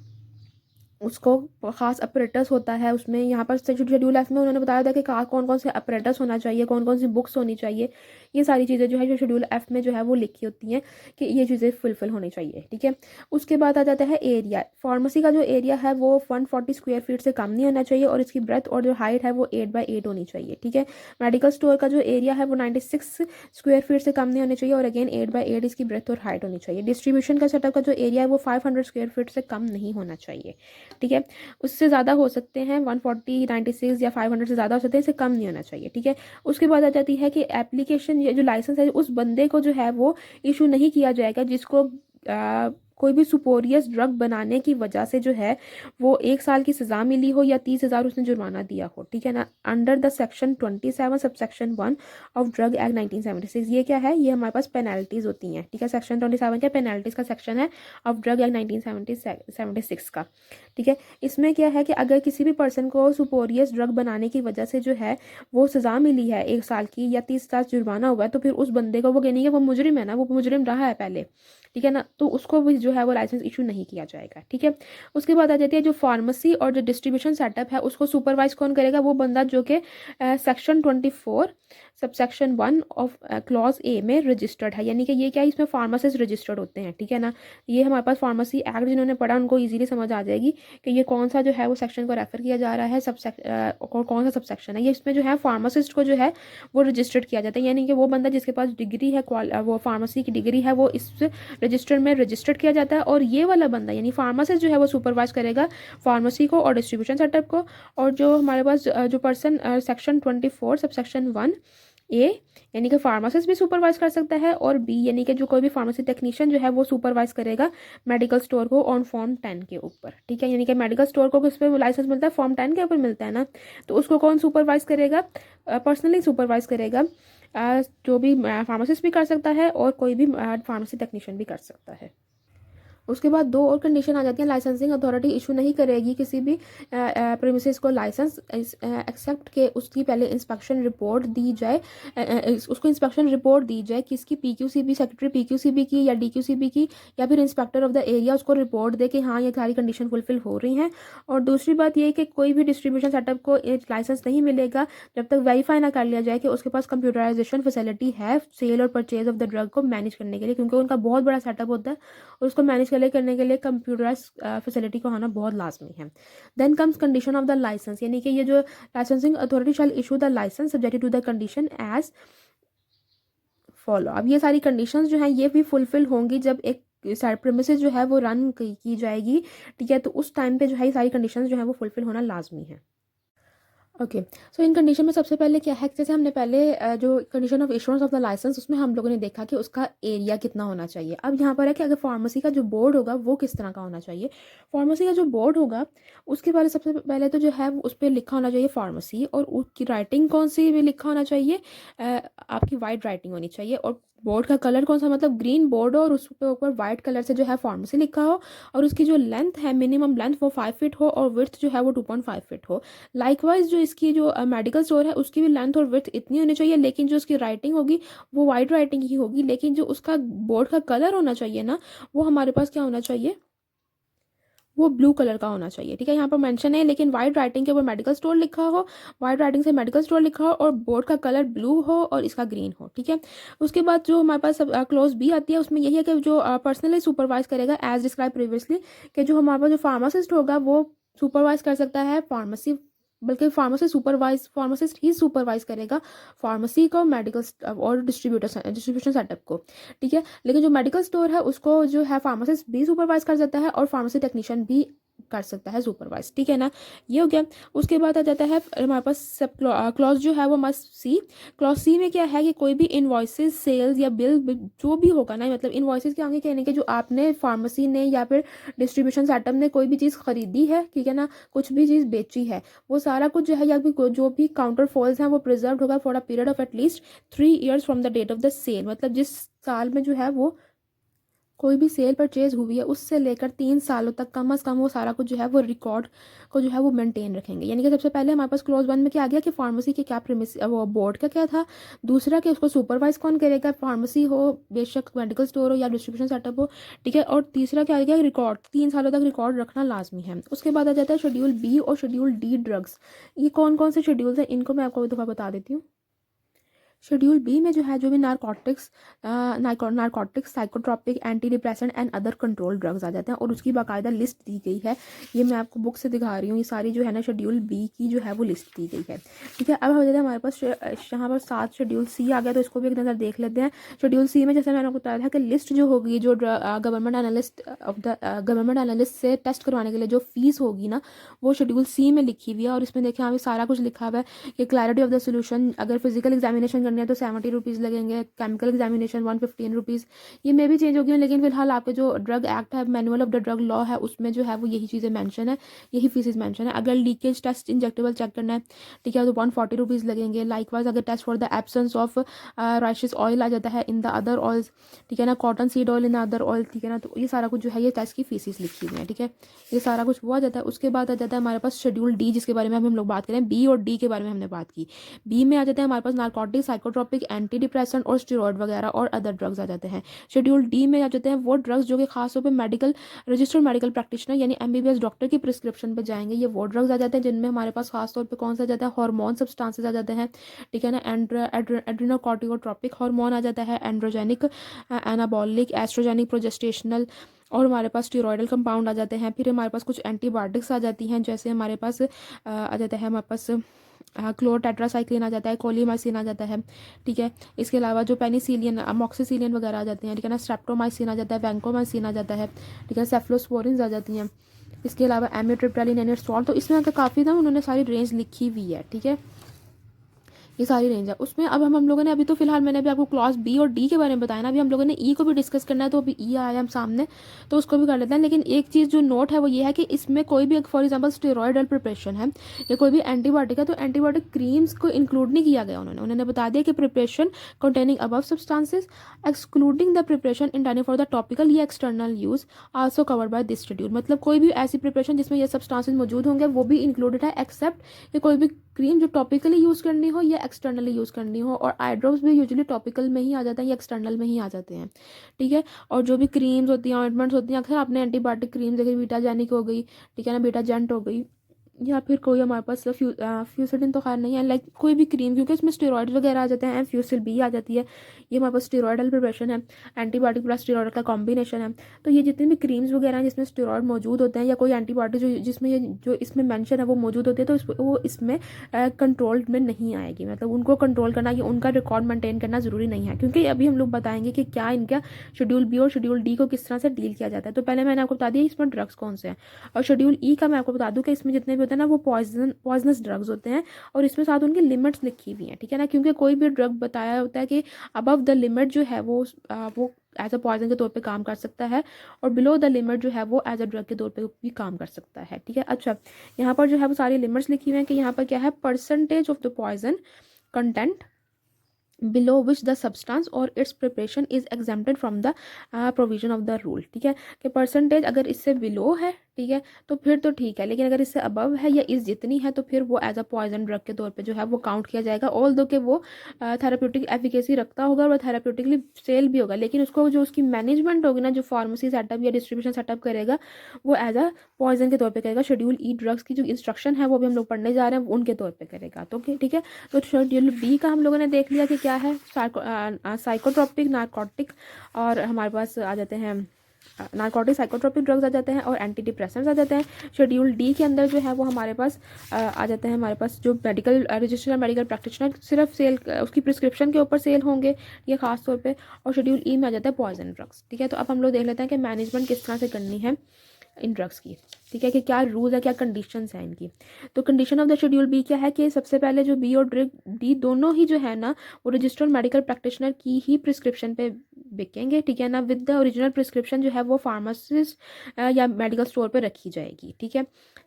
उसको खास अपरेटस होता है उसमें। यहाँ पर शेड्यूल एफ में उन्होंने बताया था कि कौन कौन से अपरेटस होना चाहिए, कौन कौन सी बुक्स होनी चाहिए, ये सारी चीज़ें जो है जो शेड्यूल एफ में जो है वो लिखी होती हैं कि ये चीज़ें फुलफिल होनी चाहिए, ठीक है। उसके बाद आ जाता है एरिया। फार्मेसी का जो एरिया है वो 140 स्क्वायर फीट से कम नहीं होना चाहिए और इसकी ब्रेथ और जो हाइट है वो 8x8 होनी चाहिए, ठीक है। मेडिकल स्टोर का जो एरिया है वो 96 स्क्वायर फीट से कम नहीं होना चाहिए और अगेन 8x8 इसकी ब्रेथ और हाइट होनी चाहिए। डिस्ट्रीब्यूशन का सेटअप का जो एरिया है वो 500 स्क्वायर फीट से कम नहीं होना चाहिए, ठीक है। उससे ज़्यादा हो सकते हैं 140, 96 या 500 से ज़्यादा हो सकते हैं, इससे कम नहीं होना चाहिए, ठीक है। उसके बाद आ जाती है कि एप्लीकेशन, ये जो लाइसेंस है उस बंदे को जो है वो इशू नहीं किया जाएगा जिसको कोई भी सुपोरियस ड्रग बनाने की वजह से जो है वो 1 साल की सज़ा मिली हो या 30,000 उसने जुर्माना दिया हो, ठीक है ना, under the section 27 subsection 1 of drug act 1976। ये क्या है, ये हमारे पास पेनल्टीज होती हैं, ठीक है। सेक्शन 27 क्या पेनल्टीज का सेक्शन है ऑफ ड्रग एक्ट 1976 का, ठीक है। इसमें क्या है कि अगर किसी भी पर्सन को सुपोरियस ड्रग बनाने की वजह से जो है वो सज़ा मिली है 1 साल की या 30,000 जुर्माना हुआ है, तो फिर उस बंदे को वो कहने कि वो मुजरिम है ना, वो मुजरिम रहा है पहले, ठीक है ना, तो उसको भी जो है वो लाइसेंस इशू नहीं किया जाएगा, ठीक है। उसके बाद आ जाती है जो फार्मेसी और जो डिस्ट्रीब्यूशन सेटअप है उसको सुपरवाइज कौन करेगा, वो बंदा जो कि section 24 subsection 1 of clause A में रजिस्टर्ड है, यानी कि ये क्या है, इसमें फार्मासिस्ट रजिस्टर्ड होते हैं, ठीक है ना। ये हमारे पास फार्मेसी एक्ट जिन्होंने पढ़ा उनको इजीली समझ आ जाएगी कि ये कौन सा जो है वो सेक्शन को रेफर किया जा रहा है, और कौन सा सबसेक्शन है। ये इसमें जो है फार्मासिस्ट को जो है वो रजिस्टर्ड किया जाता है, यानी कि वो बंदा जिसके पास डिग्री है, वो फार्मेसी की डिग्री है, वो इस रजिस्टर में रजिस्टर्ड किया जाता है। और ये वाला बंदा यानी फार्मासिस्ट जो है वो सुपरवाइज करेगा फार्मेसी को और डिस्ट्रीब्यूशन सेटअप को। और जो हमारे पास जो पर्सन सेक्शन 24 सबसेक्शन 1 ए यानी कि फार्मासिस्ट भी सुपरवाइज कर सकता है, और बी यानी कि जो कोई भी फार्मेसी टेक्नीशियन जो है वो सुपरवाइज करेगा मेडिकल स्टोर को ऑन फॉर्म 10 के ऊपर, ठीक है। यानी कि मेडिकल स्टोर को किस पे लाइसेंस मिलता है, फॉर्म 10 के ऊपर मिलता है ना, तो उसको कौन सुपरवाइज करेगा, पर्सनली सुपरवाइज करेगा। जो भी फार्मासिस्ट भी कर सकता है और कोई भी फार्मेसी टेक्नीशियन भी कर सकता है। उसके बाद दो और कंडीशन आ जाती हैं, लाइसेंसिंग अथॉरिटी इशू नहीं करेगी किसी भी प्रीमिसेस को लाइसेंस एक्सेप्ट के उसकी पहले इंस्पेक्शन रिपोर्ट दी जाए, उसको इंस्पेक्शन रिपोर्ट दी जाए किसकी, पीक्यूसीबी सेक्रेटरी पीक्यूसीबी की या डीक्यूसीबी की, या फिर इंस्पेक्टर ऑफ द एरिया उसको रिपोर्ट दे कि हाँ ये सारी कंडीशन फुलफिल हो रही हैं। और दूसरी बात ये कि कोई भी डिस्ट्रीब्यूशन सेटअप को लाइसेंस नहीं मिलेगा जब तक वेरीफाई ना कर लिया जाए कि उसके पास कंप्यूटराइजेशन फैसिलिटी है सेल और परचेज ऑफ द ड्रग को मैनेज करने के लिए, क्योंकि उनका बहुत बड़ा सेटअप होता है और उसको मैनेज करने के लिए कंप्यूटराइज फैसिलिटी को होना बहुत लाजमी है। Then comes condition of the licence, यानी कि ये जो licensing authority shall issue the licence subject to the condition as follow. अब ये सारी कंडीशंस जो हैं ये भी फुलफिल होंगी जब एक साइड प्रीमिसेस जो है वो रन की जाएगी, ठीक है। तो उस टाइम पे जो है सारी कंडीशंस जो है वो फुलफिल होना लाजमी है। ओके, सो इन कंडीशन में सबसे पहले क्या है, जैसे हमने पहले जो condition of insurance of the licence उसमें हम लोगों ने देखा कि उसका एरिया कितना होना चाहिए। अब यहाँ पर है कि अगर फार्मेसी का जो बोर्ड होगा वो किस तरह का होना चाहिए। फार्मेसी का जो बोर्ड होगा उसके बारे सबसे पहले तो जो है उस पर लिखा होना चाहिए फार्मेसी, और उसकी राइटिंग कौन सी भी लिखा होना चाहिए, आपकी वाइट राइटिंग होनी चाहिए। और बोर्ड का कलर कौन सा, मतलब ग्रीन बोर्ड हो और उस पर ऊपर वाइट कलर से जो है फार्मेसी लिखा हो, और उसकी जो लेंथ है मिनिमम लेंथ वो 5 फीट हो और विड्थ जो है वो 2.5 फीट हो। लाइकवाइज जो इसकी जो मेडिकल स्टोर है उसकी भी लेंथ और विड्थ इतनी होनी चाहिए, लेकिन जो उसकी राइटिंग होगी वो वाइट राइटिंग ही होगी, लेकिन जो उसका बोर्ड का कलर होना चाहिए ना वो हमारे पास क्या होना चाहिए, वो ब्लू कलर का होना चाहिए, ठीक है। यहाँ पर मेंशन है लेकिन वाइट राइटिंग के ऊपर मेडिकल स्टोर लिखा हो, वाइट राइटिंग से मेडिकल स्टोर लिखा हो और बोर्ड का कलर ब्लू हो और इसका ग्रीन हो, ठीक है। उसके बाद जो हमारे पास क्लोज बी आती है उसमें यही है कि जो पर्सनली सुपरवाइज करेगा एज डिस्क्राइब प्रीवियसली, कि जो हमारे पास जो फार्मासिस्ट होगा वो सुपरवाइज कर सकता है फार्मेसी, बल्कि फार्मासिस्ट ही सुपरवाइज करेगा फार्मेसी को, मेडिकल और डिस्ट्रीब्यूशन सेटअप को, ठीक है। लेकिन जो मेडिकल स्टोर है उसको जो है फार्मासिस्ट भी सुपरवाइज कर सकता है और फार्मेसी टेक्नीशियन भी कर सकता है सुपरवाइज, ठीक है ना। ये हो गया। उसके बाद आ जाता है हमारे पास सब क्लॉज जो है वो मस्ट सी। क्लॉज सी में क्या है कि कोई भी इन्वॉइसेस सेल्स या बिल जो भी होगा ना, मतलब इन्वॉइसेस के आगे कहने के जो आपने फार्मेसी ने या फिर डिस्ट्रीब्यूशन सेटअप ने कोई भी चीज़ खरीदी है, ठीक है ना, कुछ भी चीज़ बेची है, वो सारा कुछ जो है या फिर जो भी काउंटर फॉल्स हैं वो प्रिजर्व होगा for a period of at least 3 years from the date of the sale. मतलब जिस साल में जो है वो कोई भी सेल परचेज हुई है उससे लेकर 3 सालों तक कम अज़ कम वो सारा कुछ जो है वो रिकॉर्ड को जो है वो मेंटेन रखेंगे। यानी कि सबसे पहले हमारे पास क्लोज वन में क्या आ गया कि फार्मेसी के क्या प्रीमिस वो बोर्ड का क्या था, दूसरा कि उसको सुपरवाइज कौन करेगा, फार्मेसी हो बेशक मेडिकल स्टोर हो या डिस्ट्रीब्यूशन सेटअप हो, ठीक है। और तीसरा क्या आ गया, रिकॉर्ड 3 सालों तक रिकॉर्ड रखना लाजमी है। उसके बाद आ जाता है शेड्यूल बी और शेड्यूल डी ड्रग्स। ये कौन कौन से शेड्यूल्स हैं इनको मैं आपको एक दफ़ा बता देती हूँ। शेड्यूल बी में जो है जो भी narcotics psychotropic anti depressant and other control drugs आ जाते हैं और उसकी बाकायदा लिस्ट दी गई है। ये मैं आपको बुक से दिखा रही हूँ, ये सारी जो है ना शेड्यूल बी की जो है वो लिस्ट दी गई है, ठीक है। अब हो जाता है हमारे पास यहाँ पर 7 शेड्यूल सी आ गया, तो इसको भी एक नज़र देख लेते हैं। शेड्यूल सी में जैसे मैंने आपको बताया था कि लिस्ट जो होगी जो गवर्नमेंट एनालिस्ट से टेस्ट करवाने के लिए जो फीस होगी ना वो शेड्यूल सी में लिखी हुई है। और इसमें देखिए हमें सारा कुछ लिखा हुआ है कि क्लैरिटी ऑफ द सोल्यूशन, अगर फिजिकल एग्जामिनेशन करनी है तो 70 रुपीज़ लगेंगे, केमिकल एग्जामिनेशन 115 रुपीज़। ये मे भी चेंज होगी लेकिन फिलहाल आपके जो ड्रग एक्ट है, manual of the drug law है, उसमें जो है वो यही चीज़ें मेंशन है, यही फीसेस मेंशन है। अगर लीकेज टेस्ट इंजेक्टेबल चेक करना है, ठीक है, तो 140 रुपीज़ लगेंगे। लाइकवाइज अगर test for the absence of ricinus oil आ जाता है इन द अदर ऑयल्स, ठीक है ना, cotton seed oil in the other oil, ठीक है ना, तो ये सारा कुछ जो है ये टेस्ट की फीसेस लिखी हुई है, ठीक है। ये सारा कुछ वो आ जाता है। उसके बाद आ जाता है हमारे पास शेड्यूल डी, जिसके बारे में हम लोग बात करें। बी और डी के बारे में हमने बात की। बी में आ जाते हैं हमारे पास नारकोटिक साइकोट्रॉपिक एंटी डिप्रेसेंट और स्टेरॉयड वगैरह और अदर ड्रग्स आ जाते हैं। शेड्यूल डी में आ जाते हैं वो ड्रग्स जो कि खासतौर पर रजिस्टर्ड मेडिकल प्रैक्टिशनर यानी एमबीबीएस डॉक्टर की प्रिस्क्रिप्शन पर जाएंगे। ये वो ड्रग्स आ जाते हैं जिनमें हमारे पास खासतौर पर कौन सा आ जाता है, हार्मोन सब्सटेंसेस आ जाते हैं, ठीक है ना, एड्रेनोकॉर्टिकोट्रोपिक हार्मोन आ जाता है, एंड्रोजेनिक, एनाबॉलिक, एस्ट्रोजेनिक, प्रोजेस्टेशनल, और हमारे पास स्टीरॉयडल कंपाउंड आ जाते हैं। फिर हमारे पास कुछ एंटीबायोटिक्स आ जाती हैं, जैसे हमारे पास आ जाता है हमारे पास क्लोरटेट्रासाइक्लिन आ जाता है, कोलिमाइसिन आ जाता है, ठीक है। इसके अलावा जो पेनिसिलिन, अमोक्सिसिलिन वगैरह आ जाते हैं, ठीक है ना, स्ट्रेप्टोमाइसिन आ जाता है, वैंकोमाइसिन आ जाता है, ठीक है, सेफ्लोस्पोरिन्स आ जाती हैं। इसके अलावा एमिट्रिप्टालिन एंड सॉल्ट, तो इसमें काफ़ी ना उन्होंने सारी रेंज लिखी हुई है, ठीक है, ये सारी रेंज है उसमें। अब हम लोगों ने अभी तो फिलहाल मैंने अभी आपको क्लॉज बी और डी के बारे में बताया ना, अभी हम लोगों ने ई को भी डिस्कस करना है, तो अभी ई आया हम सामने तो उसको भी कर लेते हैं। लेकिन एक चीज़ जो नोट है वो ये है कि इसमें कोई भी फॉर एग्जांपल स्टेरॉयडल प्रिपरेशन है या कोई भी एंटीबायोटिक है तो एंटीबायोटिक क्रीम्स को इंक्लूड नहीं किया गया। उन्होंने बता दिया कि preparation containing above substances excluding the preparation intended for the topical या external use also covered by this schedule. मतलब कोई भी ऐसी प्रिपरेशन जिसमें ये सब्सटेंसेस मौजूद होंगे वो भी इंक्लूडेड है, एक्सेप्ट कि कोई भी क्रीम जो टॉपिकली यूज़ करनी हो या एक्सटर्नली यूज़ करनी हो। और आई ड्रॉप्स भी यूजुअली टॉपिकल में ही आ जाते हैं या एक्सटर्नल में ही आ जाते हैं, ठीक है। और जो भी क्रीम्स होती हैं, ऑइंटमेंट्स होती हैं, अक्सर आपने एंटीबायोटिक क्रीम देखी, बीटाजेनिक हो गई, ठीक है ना, बीटाजेंट हो गई, या फिर कोई हमारे पास फ्यूसिडिन तो खैर नहीं है, लाइक कोई भी क्रीम, क्योंकि इसमें स्टेरॉइड वगैरह आ जाते हैं, फ्यूसिल बी आ जाती है, ये हमारे पास स्टेरॉइडल प्रिपरेशन है, एंटीबायोटिक प्लस स्टेरॉइड का कॉम्बिनेशन है। तो ये जितने भी क्रीम्स वगैरह हैं जिसमें स्टेरॉइड मौजूद होते हैं या कोई एंटीबायोटिक जिसमें ये जो इसमें मेंशन है वो मौजूद होती है, तो वो इसमें कंट्रोल में नहीं आएगी। मतलब उनको कंट्रोल करना या उनका रिकॉर्ड मेंटेन करना ज़रूरी नहीं है, क्योंकि अभी हम लोग बताएंगे कि क्या इनका शेड्यूल बी और शेड्यूल डी को किस तरह से डील किया जाता है। तो पहले मैंने आपको बता दिया इसमें ड्रग्स कौन से हैं, और शेड्यूल ई का मैं आपको बता दूं कि इसमें जितने भी होते हैं ना वो पॉइजनस ड्रग्स होते हैं, और इसमें साथ उनकी लिमिट्स लिखी हुई हैं, ठीक है ना, क्योंकि कोई भी ड्रग बताया होता है कि अबव द लिमिट जो है वो एज अ पॉइजन के तौर पे काम कर सकता है, और बिलो द लिमिट जो है वो एज अ ड्रग के तौर पे भी काम कर सकता है, ठीक है। अच्छा, यहाँ पर जो है वो सारी लिमिट्स लिखी हुई हैं कि यहाँ पर क्या है, percentage of the poison content below which the substance or its preparation is exempted from the provision of the rule, ठीक है, कि परसेंटेज अगर इससे बिलो है, ठीक है, तो फिर तो ठीक है, लेकिन अगर इससे अबव है या इस जितनी है तो फिर वो एज अ पॉइजन ड्रग के तौर पे जो है वो काउंट किया जाएगा। ऑल दो कि वो थेराप्यूटिक एफिकेसी रखता होगा और वो थेराप्यूटिकली सेल भी होगा, लेकिन उसको जो उसकी मैनेजमेंट होगी ना, जो फार्मेसी सेटअप या डिस्ट्रीब्यूशन सेटअप करेगा, वो एज अ पॉइजन के तौर पे करेगा। शेड्यूल ई ड्रग्स की जो इंस्ट्रक्शन है वो भी हम लोग पढ़ने जा रहे हैं, उनके तौर पे करेगा। तो ठीक है, तो शेड्यूल बी का हम लोगों ने देख लिया कि क्या है, साइकोट्रोपिक, नारकोटिक, और हमारे पास आ जाते हैं नारकोटिक साइकोट्रोपिक ड्रग्स आ जाते हैं, और एंटी डिप्रेसेंट्स आ जाते हैं। शेड्यूल डी के अंदर जो है वो हमारे पास आ जाते हैं, हमारे पास जो मेडिकल रजिस्टर्ड मेडिकल प्रैक्टिशनर सिर्फ सेल उसकी प्रिस्क्रिप्शन के ऊपर सेल होंगे, ये खास तौर पे। और शेड्यूल ई में आ जाता है पॉइजन ड्रग्स। ठीक है, तो अब हम लोग देख लेते हैं कि मैनेजमेंट किस तरह से करनी है इन ड्रग्स की। ठीक है, कि क्या रूल है, क्या कंडीशंस हैं इनकी। तो condition of the schedule B क्या है कि सबसे पहले जो बी और डी दोनों ही जो है ना, वो रजिस्टर्ड मेडिकल प्रैक्टिशनर की ही प्रिस्क्रिप्शन पे बिकेंगे। ठीक है ना, विद द ओरिजिनल प्रिस्क्रिप्शन जो है वो फार्मासिस्ट या मेडिकल स्टोर पे रखी जाएगी। ठीक है,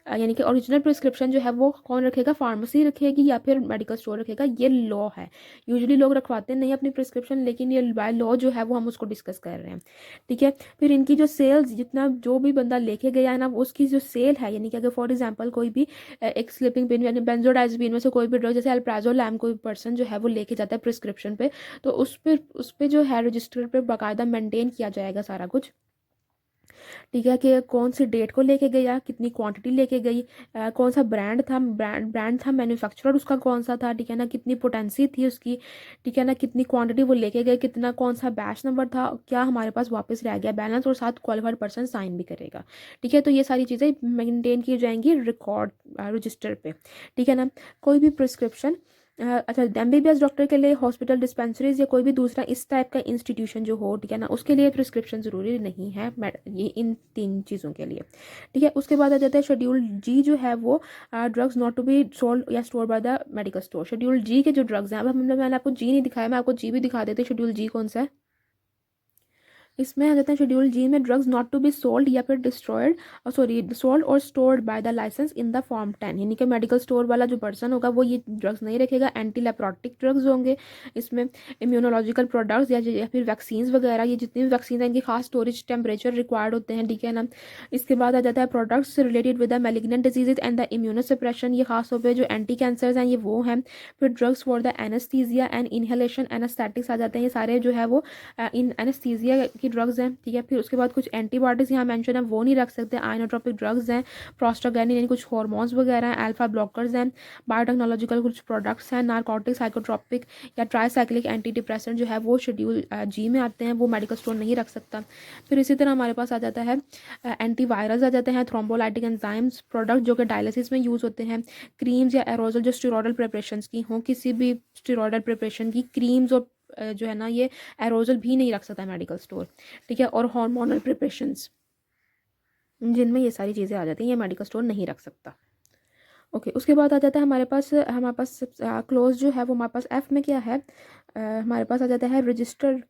यानी कि ओरिजिनल प्रिस्क्रिप्शन जो है वो कौन रखेगा, फार्मेसी रखेगी या फिर मेडिकल स्टोर रखेगा, ये लॉ है। यूजुअली लोग रखवाते नहीं अपनी प्रिस्क्रिप्शन, लेकिन ये बाय लॉ जो है वो हम उसको डिस्कस कर रहे हैं। ठीक है, फिर इनकी जो सेल्स, जितना जो भी बंदा लेके गया है ना, उसकी जो सेल है, यानी कि अगर फॉर एग्जांपल कोई भी एक स्लीपिंग पिल यानी बेंजोडाइजेपिन में से कोई भी ड्रग, जैसे अल्प्राजोलैम कोई पर्सन जो है वो लेके जाता है प्रिस्क्रिप्शन पे, तो उस पे जो है रजिस्टर पे बाकायदा मेंटेन किया जाएगा सारा कुछ। ठीक है, कि कौन सी डेट को लेके गया, कितनी क्वांटिटी लेके गई, कौन सा ब्रांड था, मैन्युफैक्चरर उसका कौन सा था। ठीक है ना, कितनी पोटेंसी थी उसकी। ठीक है ना, कितनी क्वांटिटी वो लेके गए, कितना कौन सा बैच नंबर था, क्या हमारे पास वापस रह गया बैलेंस, और साथ क्वालिफाइड पर्सन साइन भी करेगा। ठीक है, तो ये सारी चीज़ें मेंटेन की जाएंगी रिकॉर्ड रजिस्टर पे। ठीक है ना, कोई भी प्रिस्क्रिप्शन अच्छा, एमबीबीएस डॉक्टर के लिए हॉस्पिटल, डिस्पेंसरीज या कोई भी दूसरा इस टाइप का इंस्टीट्यूशन जो हो, ठीक है ना, उसके लिए प्रिस्क्रिप्शन ज़रूरी नहीं है, ये इन 3 चीज़ों के लिए। ठीक है, उसके बाद आ जाता है शेड्यूल जी, जो है वो drugs not to be sold या store by the medical store. Schedule G के जो ड्रग्स हैं, अब मैंने आपको जी नहीं दिखाया, मैं आपको जी भी दिखा देती हूँ। शेड्यूल जी कौन सा है, इसमें आ जाता है शेड्यूल जी में drugs not to be sold या फिर डिस्ट्रॉयड, सोल्ड और stored by the licence in the form 10, यानी कि मेडिकल स्टोर वाला जो पर्सन होगा वो ये ड्रग्स नहीं रखेगा। एंटी लेप्रोटिक ड्रग्स होंगे इसमें, इम्यूनोलॉजिकल प्रोडक्ट्स या फिर वैक्सीन वगैरह, ये जितनी भी वैक्सीन हैं इनकी खास स्टोरेज टेम्परेचर रिक्वायर्ड होते हैं। ठीक है ना, इसके बाद आ जाता है products related with the malignant diseases and the immunosuppression, ये खास तौर पर जो एंटी कैंसर्स हैं ये वो हैं। फिर drugs for the anaesthesia and inhalation anaesthetics आ जाते हैं, ये सारे जो है वो इन एनेस्थीजिया की ड्रग्स हैं। ठीक है, फिर उसके बाद कुछ एंटीबायोटिक्स यहाँ मेंशन है वो नहीं रख सकते। आइनोट्रोपिक ड्रग्स हैं, प्रोस्टाग्लैंडिन यानी कुछ हार्मोन्स वगैरह हैं, अल्फा ब्लॉकर्स हैं, बायोटेक्नोलॉजिकल कुछ प्रोडक्ट्स हैं, नारकोटिक, साइकोट्रोपिक या ट्राईसाइक्लिक एंटी डिप्रेसेंट जो है वो शेड्यूल जी में आते हैं, वो मेडिकल स्टोर नहीं रख सकता। फिर इसी तरह हमारे पास आ जाता है एंटीवायरस आ जाते हैं, थ्रोम्बोलाइटिक एंजाइम्स प्रोडक्ट जो कि डायलिसिस में यूज़ होते हैं, क्रीम्स या एरोजल जो स्टेरॉयडल प्रिपरेशंस की हों, किसी भी स्टेरॉयडल प्रिपरेशन की क्रीम्स और जो है ना ये एरोजल भी नहीं रख सकता मेडिकल स्टोर। ठीक है, और हार्मोनल प्रिपरेशंस जिनमें ये सारी चीज़ें आ जाती हैं, ये मेडिकल स्टोर नहीं रख सकता। ओके, उसके बाद आ जाता है हमारे पास क्लोज जो है वो हमारे पास एफ में क्या है, हमारे पास आ जाता है register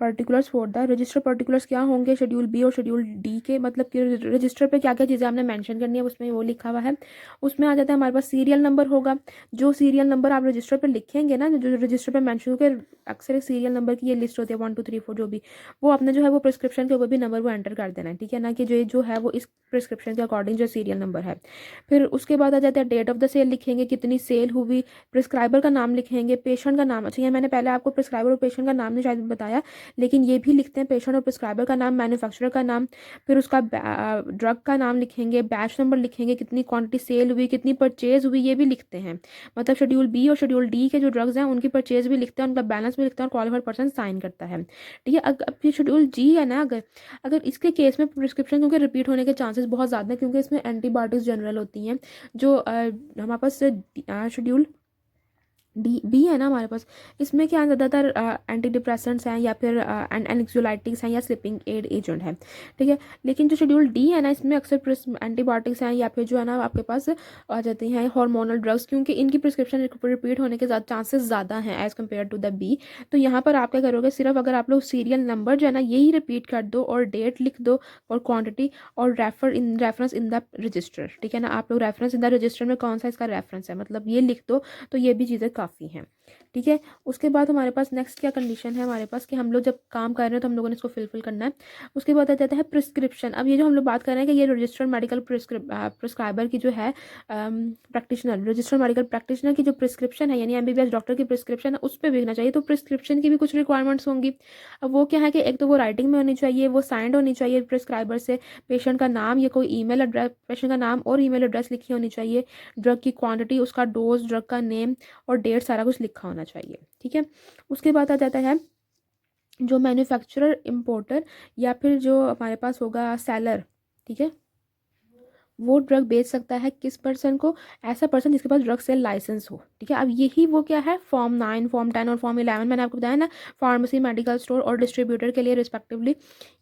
particulars for the register particulars क्या होंगे शेड्यूल बी और शेड्यूल डी के, मतलब कि रजिस्टर पे क्या क्या चीज़ें आपने मेंशन करनी है उसमें वो लिखा हुआ है। उसमें आ जाता है हमारे पास सीरियल नंबर होगा, जो सीरियल नंबर आप रजिस्टर पे लिखेंगे ना, जो रजिस्टर पे मेंशन होकर अक्सर एक सीरियल नंबर की ये लिस्ट होती है 1 2 3 4 जो भी, वो आपने जो है वो प्रिस्क्रिप्शन के ऊपर भी नंबर वो एंटर कर देना है। ठीक है ना, कि जो है वो इस प्रिस्क्रिप्शन के अकॉर्डिंग जो सीरियल नंबर है। फिर उसके बाद आ जाता है डेट ऑफ द सेल लिखेंगे, कितनी सेल हुई, प्रिस्क्राइबर का नाम लिखेंगे, पेशेंट का नाम। अच्छा, ये मैंने पहले आपको प्रिस्क्राइबर और पेशेंट का नाम नहीं शायद बताया, लेकिन ये भी लिखते हैं, पेशेंट और प्रिस्क्राइबर का नाम, मैन्युफैक्चरर का नाम, फिर उसका ड्रग का नाम लिखेंगे, बैच नंबर लिखेंगे, कितनी क्वांटिटी सेल हुई, कितनी परचेज हुई, ये भी लिखते हैं। मतलब शेड्यूल बी और शेड्यूल डी के जो ड्रग्स हैं उनकी परचेज भी लिखते हैं, उनका बैलेंस भी लिखते हैं और क्वालिफाइड पर्सन साइन करता है। ठीक है, अब ये शेड्यूल जी है ना, अगर इसके केस में प्रिस्क्रिप्शन क्योंकि रिपीट होने के चांसेस बहुत ज़्यादा हैं, क्योंकि इसमें एंटीबायोटिक्स जनरल होती हैं, जो हमारे पास शेड्यूल डी बी है ना हमारे पास, इसमें क्या ज़्यादातर एंटी डिप्रेसेंट्स हैं या फिर एंक्सोलाइटिक्स हैं या स्लीपिंग एड एजेंट है। ठीक है, लेकिन जो शेड्यूल डी है ना इसमें अक्सर एंटीबायोटिक्स हैं या फिर जो है ना आपके पास आ जाती हैं हार्मोनल ड्रग्स, क्योंकि इनकी प्रिस्क्रिप्शन रिपीट होने के चांसेस ज़्यादा हैं as compare to the B. तो यहाँ पर आप क्या करोगे, सिर्फ अगर आप लोग सीरियल नंबर जो है ना यही रिपीट कर दो और डेट लिख दो और क्वान्टिटी और रेफरेंस इन द रजिस्टर। ठीक है ना, आप लोग रेफरेंस इन द रजिस्टर में कौन सा इसका रेफरेंस है मतलब ये लिख दो, तो ये भी चीज़ें काफ़ी हैं। ठीक है, उसके बाद हमारे पास नेक्स्ट क्या कंडीशन है हमारे पास कि हम लोग जब काम कर रहे हैं तो हम लोगों ने इसको फिलफिल करना है। उसके बाद आ जाता है प्रिस्क्रिप्शन। अब ये जो हम लोग बात कर रहे हैं कि ये रजिस्टर्ड मेडिकल प्रिस्क्राइबर की जो है प्रैक्टिशनर, रजिस्टर्ड मेडिकल प्रैक्टिशनर की जो प्रिस्क्रिप्शन है यानी एमबीबीएस डॉक्टर की प्रिस्क्रिप्शन है उस पर भी होना चाहिए। तो प्रिस्क्रिप्शन की भी कुछ रिक्वायरमेंट्स होंगी। अब वो क्या है कि एक तो वो राइटिंग में होनी चाहिए, वो साइंड होनी चाहिए प्रिस्क्राइबर से, पेशेंट का नाम या कोई ईमेल एड्रेस, पेशेंट का नाम और ईमेल एड्रेस लिखी होनी चाहिए, ड्रग की क्वांटिटी, उसका डोज, ड्रग का नेम और डेट सारा कुछ लिखा होना चाहिए। ठीक है, उसके बाद आ जाता है जो मैन्युफैक्चरर, इम्पोर्टर या फिर जो हमारे पास होगा सेलर। ठीक है, वो ड्रग बेच सकता है किस पर्सन को, ऐसा पर्सन जिसके पास ड्रग सेल लाइसेंस हो। ठीक है, अब यही वो क्या है फॉर्म 9, फॉर्म 10 और फॉर्म 11 मैंने आपको बताया ना, फार्मेसी, मेडिकल स्टोर और डिस्ट्रीब्यूटर के लिए रिस्पेक्टिवली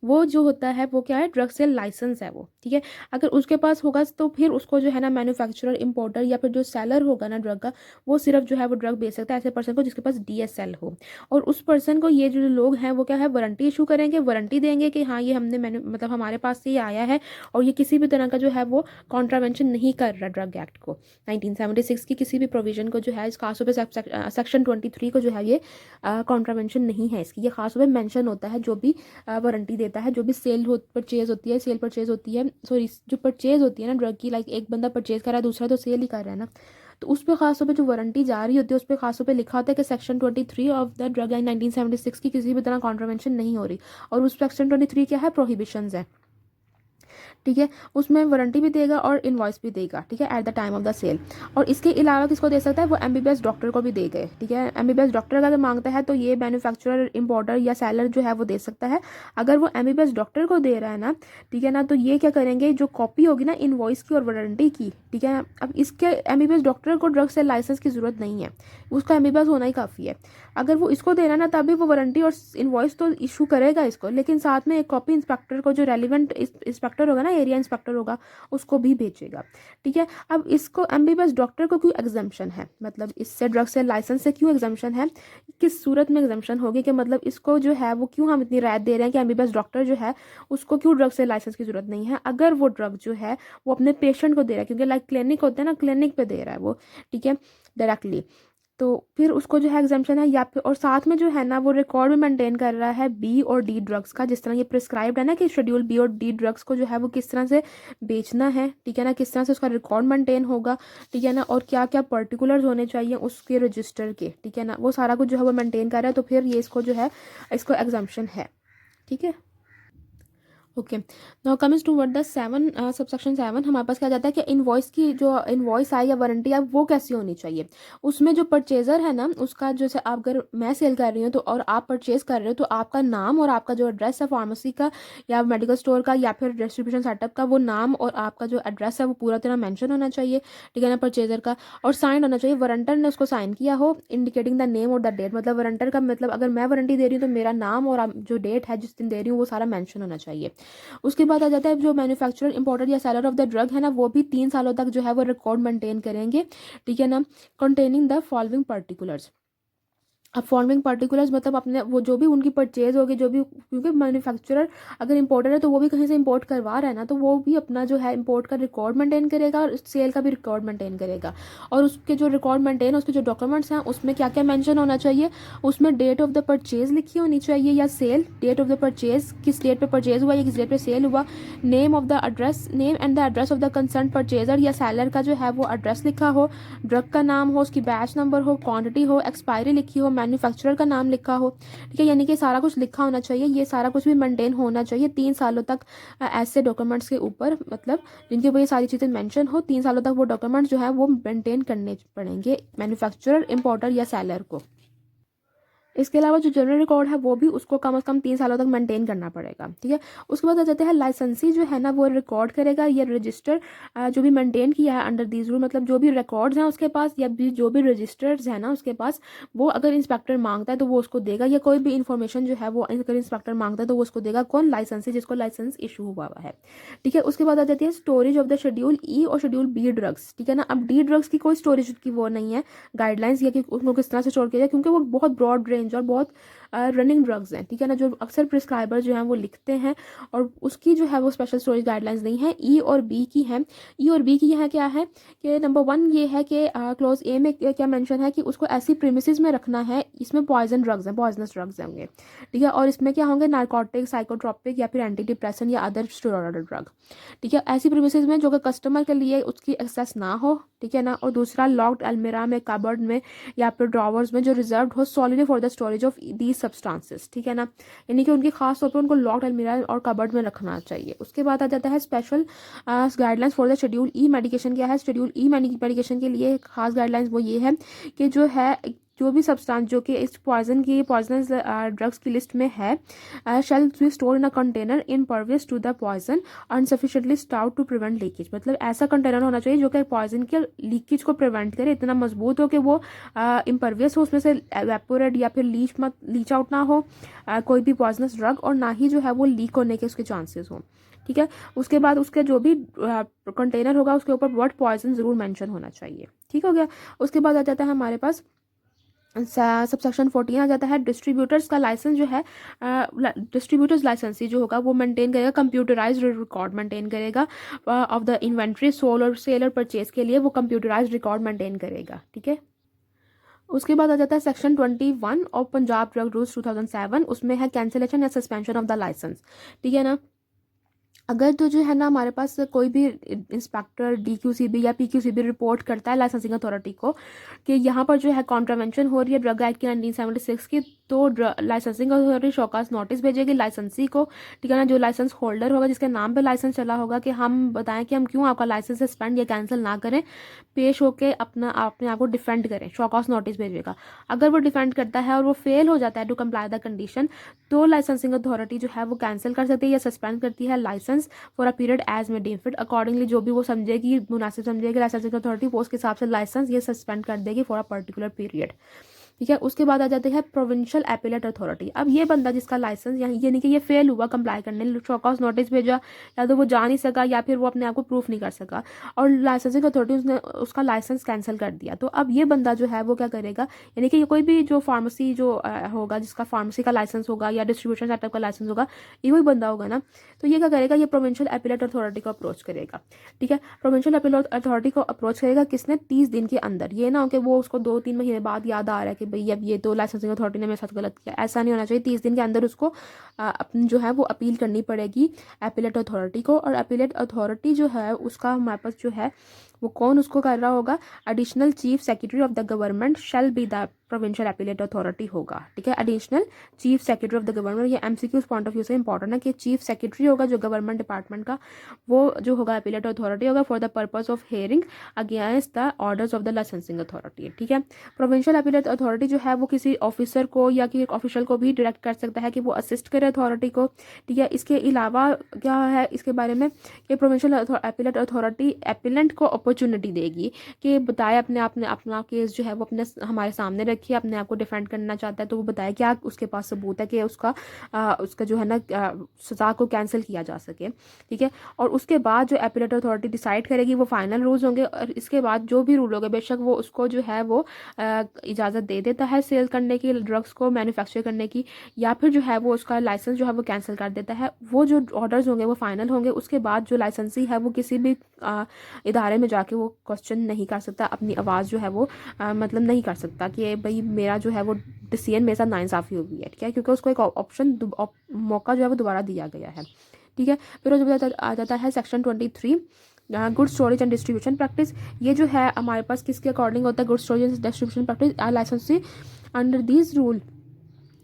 वो जो होता है वो क्या है ड्रग सेल लाइसेंस है वो। ठीक है, अगर उसके पास होगा तो फिर उसको जो है ना मैन्युफैक्चरर, इम्पोर्टर या फिर जो सेलर होगा ना ड्रग का, वो सिर्फ जो है वो ड्रग बेच सकता है ऐसे पर्सन को जिसके पास DSL हो। और उस पर्सन को ये जो लोग हैं वो क्या है वारंटी इशू करेंगे, वारंटी देंगे कि हाँ ये हमने मतलब हमारे पास से ये आया है और ये किसी भी तरह का जो है वो कॉन्ट्रावेंशन नहीं कर रहा ड्रग एक्ट को, 1976 की किसी भी प्रोविजन को जो है इस खास तौर पे सेक्शन 23 को जो है ये कॉन्ट्रावेंशन नहीं है इसकी, ये खास तौर पे मेंशन होता है जो भी वारंटी देता है, जो भी परचेज होती है, सेल परचेज होती है, सॉरी जो परचेज होती है ना ड्रग की, लाइक एक बंदा परचेज कर रहा है दूसरा तो सेल ही कर रहा है ना, तो उस पर खास तौर पे जो वारंटी जा रही होती है उस पर खास तौर पे लिखा होता है कि section 23 of the drug act 1976 की किसी भी तरह कॉन्ट्रावेंशन नहीं हो रही। और उस सेक्शन 23 क्या है प्रोहिबिशंस है। ठीक है, उसमें वारंटी भी देगा और इनवॉइस भी देगा। ठीक है, at the time of the sale. और इसके अलावा किसको दे सकता है वो एमबीबीएस डॉक्टर को भी दे गए। ठीक है, एमबीबीएस डॉक्टर अगर मांगता है तो ये मैन्युफैक्चरर, इम्पोर्टर या सेलर जो है वो दे सकता है। अगर वो एमबीबीएस डॉक्टर को दे रहा है ना, ठीक है ना, तो ये क्या करेंगे जो कॉपी होगी ना इनवॉइस की और वारंटी की, ठीक है, अब इसके एमबीबीएस डॉक्टर को ड्रग सेल लाइसेंस की जरूरत नहीं है, उसका एमबीबीएस होना ही काफ़ी है। अगर वो इसको दे रहा है ना तभी वो वारंटी और इनवॉइस तो इशू करेगा इसको, लेकिन साथ में एक कॉपी इंस्पेक्टर को, जो रेलिवेंट इंस्पेक्टर होगा ना, एरिया इंस्पेक्टर होगा, उसको भी भेजेगा। ठीक है, अब इसको एमबीबीएस डॉक्टर को क्यों एग्जाम्पशन है, मतलब इससे ड्रग सेल लाइसेंस से क्यों एग्जाम्पशन है, किस सूरत में एग्जाम्पशन होगी, कि मतलब इसको जो है वो क्यों हम इतनी राहत दे रहे हैं कि एमबीबीएस डॉक्टर जो है उसको क्यों ड्रग सेल लाइसेंस की जरूरत नहीं है अगर वो ड्रग जो है वो अपने पेशेंट को दे रहा है, क्योंकि लाइक क्लिनिक होते हैं ना, क्लिनिक पे दे रहा है वो। ठीक है, डायरेक्टली, तो फिर उसको जो है एग्जाम्पशन है। या फिर और साथ में जो है ना वो रिकॉर्ड भी मेंटेन कर रहा है बी और डी ड्रग्स का, जिस तरह ये प्रिस्क्राइब्ड है ना कि शेड्यूल बी और डी ड्रग्स को जो है वो किस तरह से बेचना है। ठीक है ना, किस तरह से उसका रिकॉर्ड मेंटेन होगा। ठीक है ना, और क्या क्या पर्टिकुलर्स होने चाहिए उसके रजिस्टर के। ठीक है ना, वो सारा कुछ जो है वो मेंटेन कर रहा है, तो फिर ये इसको जो है इसको एग्जाम्पशन है। ठीक है, okay, now coming toward the 7 subsection 7 हमारे पास क्या जाता है कि इनवॉइस की जो इनवॉइस है या वारंटी है वो कैसी होनी चाहिए। उसमें जो परचेजर है ना उसका, जैसे आप अगर मैं सेल कर रही हूँ तो और आप परचेज कर रहे हो तो आपका नाम और आपका जो एड्रेस है फार्मेसी का या मेडिकल स्टोर का या फिर डिस्ट्रीब्यूशन सेटअप का, वो नाम और आपका जो एड्रेस है वो पूरा तरह मैंशन होना चाहिए। ठीक है ना, परचेजर का, और साइन होना चाहिए, वारंटर ने उसको साइन किया हो, इंडिकेटिंग द नेम और द डेट, मतलब वारंटर का मतलब अगर मैं वारंटी दे रही हूँ तो मेरा नाम और जो डेट है जिस दिन दे रही हूँ वो सारा मैंशन होना चाहिए। उसके बाद आ जाता है जो मैन्युफैक्चरर, इंपोर्टर या सेलर ऑफ द ड्रग है ना, वो भी 3 सालों तक जो है वो रिकॉर्ड मेंटेन करेंगे। ठीक है ना, कंटेनिंग द फॉलोइंग पर्टिकुलर्स। अब फॉर्मिंग पर्टिकुलर्स मतलब अपने वो जो भी उनकी परचेज होगी, जो भी, क्योंकि मैन्युफैक्चरर अगर इंपोर्टर है तो वो भी कहीं से इंपोर्ट करवा रहा है ना, तो वो भी अपना जो है इंपोर्ट का रिकॉर्ड मेंटेन करेगा और सेल का भी रिकॉर्ड मेंटेन करेगा। और उसके जो रिकॉर्ड मेंटेन, उसके जो डॉक्यूमेंट्स हैं उसमें क्या क्या मेंशन होना चाहिए, उसमें डेट ऑफ द परचेज लिखी होनी चाहिए या sale, date of the purchase, किस डेट पे परचेज हुआ या किस डेट पे सेल हुआ, name of the address, name and the address of the concern purchaser या सेलर का जो है वो एड्रेस लिखा हो, ड्रग का नाम हो, उसकी बैच नंबर हो, क्वांटिटी हो, एक्सपायरी लिखी हो, मैन्युफैक्चरर का नाम लिखा हो। ठीक है, यानी कि सारा कुछ लिखा होना चाहिए, ये सारा कुछ भी मेंटेन होना चाहिए 3 सालों तक। ऐसे डॉक्यूमेंट्स के ऊपर, मतलब जिनके ऊपर ये सारी चीज़ें मेंशन हो, 3 सालों तक वो डॉक्यूमेंट्स जो है वो मेंटेन करने पड़ेंगे मैन्युफैक्चरर, इंपोर्टर या सेलर को। इसके अलावा जो जनरल रिकॉर्ड है वो भी उसको कम से कम 3 सालों तक मेंटेन करना पड़ेगा। ठीक है, उसके बाद आ जाते हैं लाइसेंसी जो है ना वो रिकॉर्ड करेगा या रजिस्टर जो भी मेंटेन किया है अंडर दीज रूल, मतलब जो भी रिकॉर्ड्स हैं उसके पास या भी जो भी रजिस्टर्स है ना उसके पास, वो अगर इंस्पेक्टर मांगता है तो वो उसको देगा, या कोई भी इन्फॉर्मेशन जो है वो अगर इंस्पेक्टर मांगता है तो वो उसको देगा। कौन? लाइसेंसी, जिसको लाइसेंस इशू हुआ है। ठीक है, उसके बाद आ जाती है स्टोरेज ऑफ द शेड्यूल ई और शेड्यूल बी ड्रग्स। ठीक है ना, अब डी ड्रग्स की कोई स्टोरेज की वो नहीं है गाइडलाइंस, या कि उसको किस तरह से स्टोर किया जाए, क्योंकि वो बहुत ब्रॉड रेंज रेंज और बहुत रनिंग ड्रग्स हैं, ठीक है ना, जो अक्सर प्रिस्क्राइबर जो हैं वो लिखते हैं और उसकी जो है वो स्पेशल स्टोरेज गाइडलाइंस नहीं है, ई और बी की हैं। ई और बी की यहाँ क्या है कि नंबर 1 ये है कि क्लॉज ए में क्या मेंशन है कि उसको ऐसी प्रीमिसेस में रखना है, इसमें पॉइजन ड्रग्स हैं, पॉइजनस ड्रग्स होंगे, ठीक है, और इसमें क्या होंगे नार्कोटिक, साइकोट्रोपिक या फिर एंटी डिप्रेशन या अदर स्टेरॉयडल ड्रग, ठीक है, ऐसी प्रीमिसेस में जो कि कस्टमर के लिए उसकी एक्सेस ना हो, ठीक है ना। और दूसरा लॉक्ड अलमीरा में, कबर्ड में या फिर ड्रॉवर्स में जो रिजर्व हो solidly for the storage of these substances, ठीक है ना, यानी कि उनकी खास तौर पर उनको लॉक्ड अलमीरा और कबर्ड में रखना चाहिए। उसके बाद आ जाता है special guidelines for the schedule E medication. क्या है शेड्यूल ई मेडिकेशन के लिए खास गाइडलाइंस? वो ये है कि जो है जो भी सब्सटेंस जो कि इस पॉइजनस ड्रग्स की लिस्ट में है shall be store in a container impervious to the poison and sufficiently stout to prevent leakage. मतलब ऐसा कंटेनर होना चाहिए जो कि पॉइजन के लीकेज को प्रिवेंट करे, इतना मजबूत हो कि वो इम्परवियस हो, उसमें से एवेपोरेट या फिर लीच आउट ना हो कोई भी पॉइजनस ड्रग, और ना ही जो है वो लीक होने के उसके चांसेस हो, ठीक है। उसके बाद उसके जो भी कंटेनर होगा उसके ऊपर वर्ड पॉइजन जरूर मेंशन होना चाहिए, ठीक हो गया। उसके बाद आ जाता है हमारे पास सबसेक्शन 14 आ जाता है डिस्ट्रीब्यूटर्स का लाइसेंस जो है, डिस्ट्रीब्यूटर्स लाइसेंस जो होगा वो मेंटेन करेगा, कंप्यूटराइज्ड रिकॉर्ड मेंटेन करेगा ऑफ द इन्वेंट्री सोल और सेल और परचेज के लिए वो कंप्यूटराइज्ड रिकॉर्ड मेंटेन करेगा, ठीक है। उसके बाद आ जाता है section 21 of Punjab drug rules 2007, उसमें है कैंसिलेशन या सस्पेंशन ऑफ द लाइसेंस, ठीक है ना। अगर तो जो है ना हमारे पास कोई भी इंस्पेक्टर DQCB या PQCB रिपोर्ट करता है लाइसेंसिंग अथॉरिटी को कि यहाँ पर जो है कॉन्ट्रावेंशन हो रही है ड्रग एक्ट की 1976 की, तो लाइसेंसिंग अथॉरिटी शोकास नोटिस भेजेगी लाइसेंसी को, ठीक है ना, जो लाइसेंस होल्डर होगा जिसके नाम पे लाइसेंस चला होगा, कि हम बताएं कि हम क्यों आपका लाइसेंस सस्पेंड या कैंसिल ना करें, पेश होकर अपने आप को डिफेंड करें, शोकास नोटिस भेजेगा। अगर वो डिफेंड करता है और वो फेल हो जाता है टू कंप्लाई द कंडीशन, तो लाइसेंसिंग अथॉरिटी जो है वो कैंसिल कर सकती है या सस्पेंड करती है licence for a period as may deem fit, accordingly जो भी वो समझेगी मुनासिब समझेगी लाइसेंसिंग अथॉरिटी, वो उसके हिसाब से लाइसेंस ये सस्पेंड कर देगी फॉर अ पर्टिकुलर पीरियड, ठीक है। उसके बाद आ जाते हैं प्रोविंशियल एपिलेट अथॉरिटी। अब ये बंदा जिसका लाइसेंस यानी कि ये फेल हुआ कंप्लाई करने, शोकॉस नोटिस भेजा, या तो वो जा नहीं सका या फिर वो अपने आप को प्रूफ नहीं कर सका और लाइसेंसिंग अथॉरिटी उसने उसका लाइसेंस कैंसिल कर दिया, तो अब ये बंदा जो है वो क्या करेगा, यानी कि कोई भी जो फार्मेसी जो होगा जिसका फार्मेसी का लाइसेंस होगा या डिस्ट्रीब्यूशन सेटअप का लाइसेंस होगा, ये वही बंदा होगा ना, तो ये क्या करेगा, ये प्रोविंशियल एपिलेट अथॉरिटी को अप्रोच करेगा, ठीक है। प्रोविंशियल एपिलेट अथॉरिटी को अप्रोच करेगा किसने, 30 दिन के अंदर। ये ना हो कि वो उसको 2-3 महीने बाद याद आ रहा है कि भाई अब ये तो लाइसेंसिंग अथॉरिटी ने मेरे साथ गलत किया, ऐसा नहीं होना चाहिए। 30 दिन के अंदर उसको अपनी जो है वो अपील करनी पड़ेगी एपिलेट अथॉरिटी को, और एपिलेट अथॉरिटी जो है उसका हमारे पास जो है वो कौन उसको कर रहा होगा, additional chief secretary of the government shell be the provincial appellate authority होगा, ठीक है। Additional chief secretary of the government, ये MCQ पॉइंट ऑफ व्यू से इंपॉर्टेंट है कि चीफ सेक्रेटरी होगा जो गवर्नमेंट डिपार्टमेंट का, वो जो होगा एपिलेट अथॉरिटी होगा for the purpose of hearing against the orders of the licensing authority, ठीक है। प्रोविंशियल एपिलेट अथॉरिटी जो है वो किसी ऑफिसर को या कि ऑफिशियल को भी डायरेक्ट कर सकता है कि वो असिस्ट करे अथॉरिटी को, ठीक है। इसके अलावा क्या है इसके बारे में कि प्रोविंशियल एपिलेट अथॉरिटी एपिलेंट को अपॉर्चुनिटी देगी कि बताए अपना केस जो है वो अपने हमारे सामने रखिए, अपने आप को डिफेंड करना चाहता है तो वो बताए क्या उसके पास सबूत है कि उसका जो है ना सज़ा को कैंसिल किया जा सके, ठीक है। और उसके बाद जो एपिलेट अथॉरिटी डिसाइड करेगी वो फाइनल रूल्स होंगे, और इसके बाद जो भी रूल होंगे बेशक वो उसको जो है वो इजाज़त दे देता है सेल करने की, ड्रग्स को मैन्युफैक्चर करने की, या फिर जो है वो उसका लाइसेंस जो है वो कैंसिल कर देता है। वो जो ऑर्डर्स होंगे वो फाइनल होंगे, उसके बाद जो लाइसेंसी है वो किसी भी इदारे में जाके वो क्वेश्चन नहीं कर सकता, अपनी आवाज़ जो है वो मतलब नहीं कर सकता कि भाई मेरा जो है वो डिसीजन मेरे साथ नाइंसाफ़ी हो गई है, ठीक है, क्योंकि उसको एक ऑप्शन मौका जो है वो दोबारा दिया गया है, ठीक है। फिर आ जाता है section 23 good storage and distribution practice. ये जो है हमारे पास किसके अकॉर्डिंग होता है, good storage and distribution practice licensee under this rule,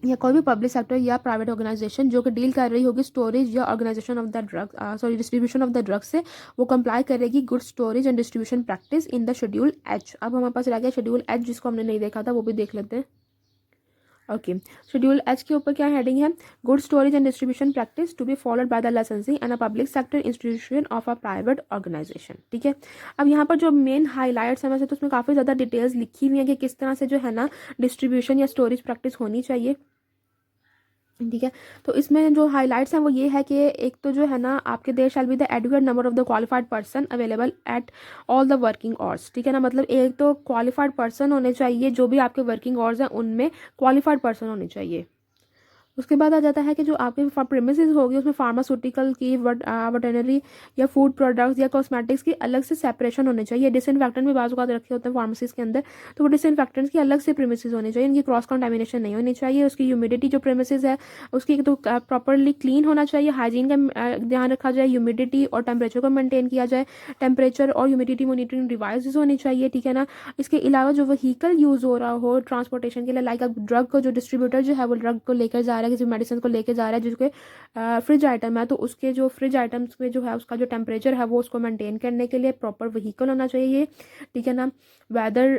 या कोई भी पब्लिक सेक्टर या प्राइवेट ऑर्गेनाइजेशन जो कि डील कर रही होगी स्टोरेज या organisation of the drug distribution of the drugs से, वो कंप्लाई करेगी good storage and distribution practice in the schedule H। अब हमारे पास रह गया शेड्यूल H जिसको हमने नहीं देखा था, वो भी देख लेते हैं। ओके, शेड्यूल H के ऊपर क्या हेडिंग है, good storage and distribution practice to be followed by the licensing and a public sector institution of a private organisation, ठीक है। अब यहाँ पर जो मेन हाईलाइट्स हैं वैसे तो उसमें काफ़ी ज़्यादा डिटेल्स लिखी हुई हैं कि किस तरह से जो है ना डिस्ट्रीब्यूशन या स्टोरेज प्रैक्टिस होनी चाहिए, ठीक है। तो इसमें जो हाइलाइट्स हैं वो ये है कि एक तो जो है ना, आपके there shall be the adequate number of the qualified person available at all the working hours. ठीक है ना, मतलब एक तो क्वालिफाइड पर्सन होने चाहिए, जो भी आपके वर्किंग आवर्स हैं उनमें क्वालिफाइड पर्सन होने चाहिए। उसके बाद आ जाता है कि जो आपके प्रेमिसेस होगी उसमें फार्मास्यूटिकल की, वेटरनरी या फूड प्रोडक्ट्स या कॉस्मेटिक्स की अलग से सेपरेशन होने चाहिए। डिसइंफेक्टेंट भी बाजू का रखे होते हैं फार्मेसीज के अंदर, तो वो डिसइंफेक्टेंट्स की अलग से प्रेमिसेस होने चाहिए, इनकी क्रॉस कंटामिनेशन नहीं होनी चाहिए। उसकी ह्यूमिडिटी जो प्रेमिसेस है उसकी तो प्रॉपरली क्लीन होना चाहिए, हाइजीन का ध्यान रखा जाए, ह्यूमिडिटी और टेम्परेचर को मेंटेन किया जाए, टेम्परेचर और ह्यूमिडिटी मॉनिटरिंग डिवाइसेस होनी चाहिए। ठीक है ना। इसके अलावा जो व्हीकल यूज़ हो रहा हो ट्रांसपोर्टेशन के लिए, लाइक अब ड्रग को जो डिस्ट्रीब्यूटर जो है वो ड्रग को लेकर जा रहा है, किसी मेडिसिन को लेकर जा रहा है जिसके फ्रिज आइटम है, तो उसके जो फ्रिज आइटम्स में जो है उसका जो टेम्परेचर है वो उसको मेंटेन करने के लिए प्रॉपर व्हीकल होना चाहिए। ठीक है ना। वेदर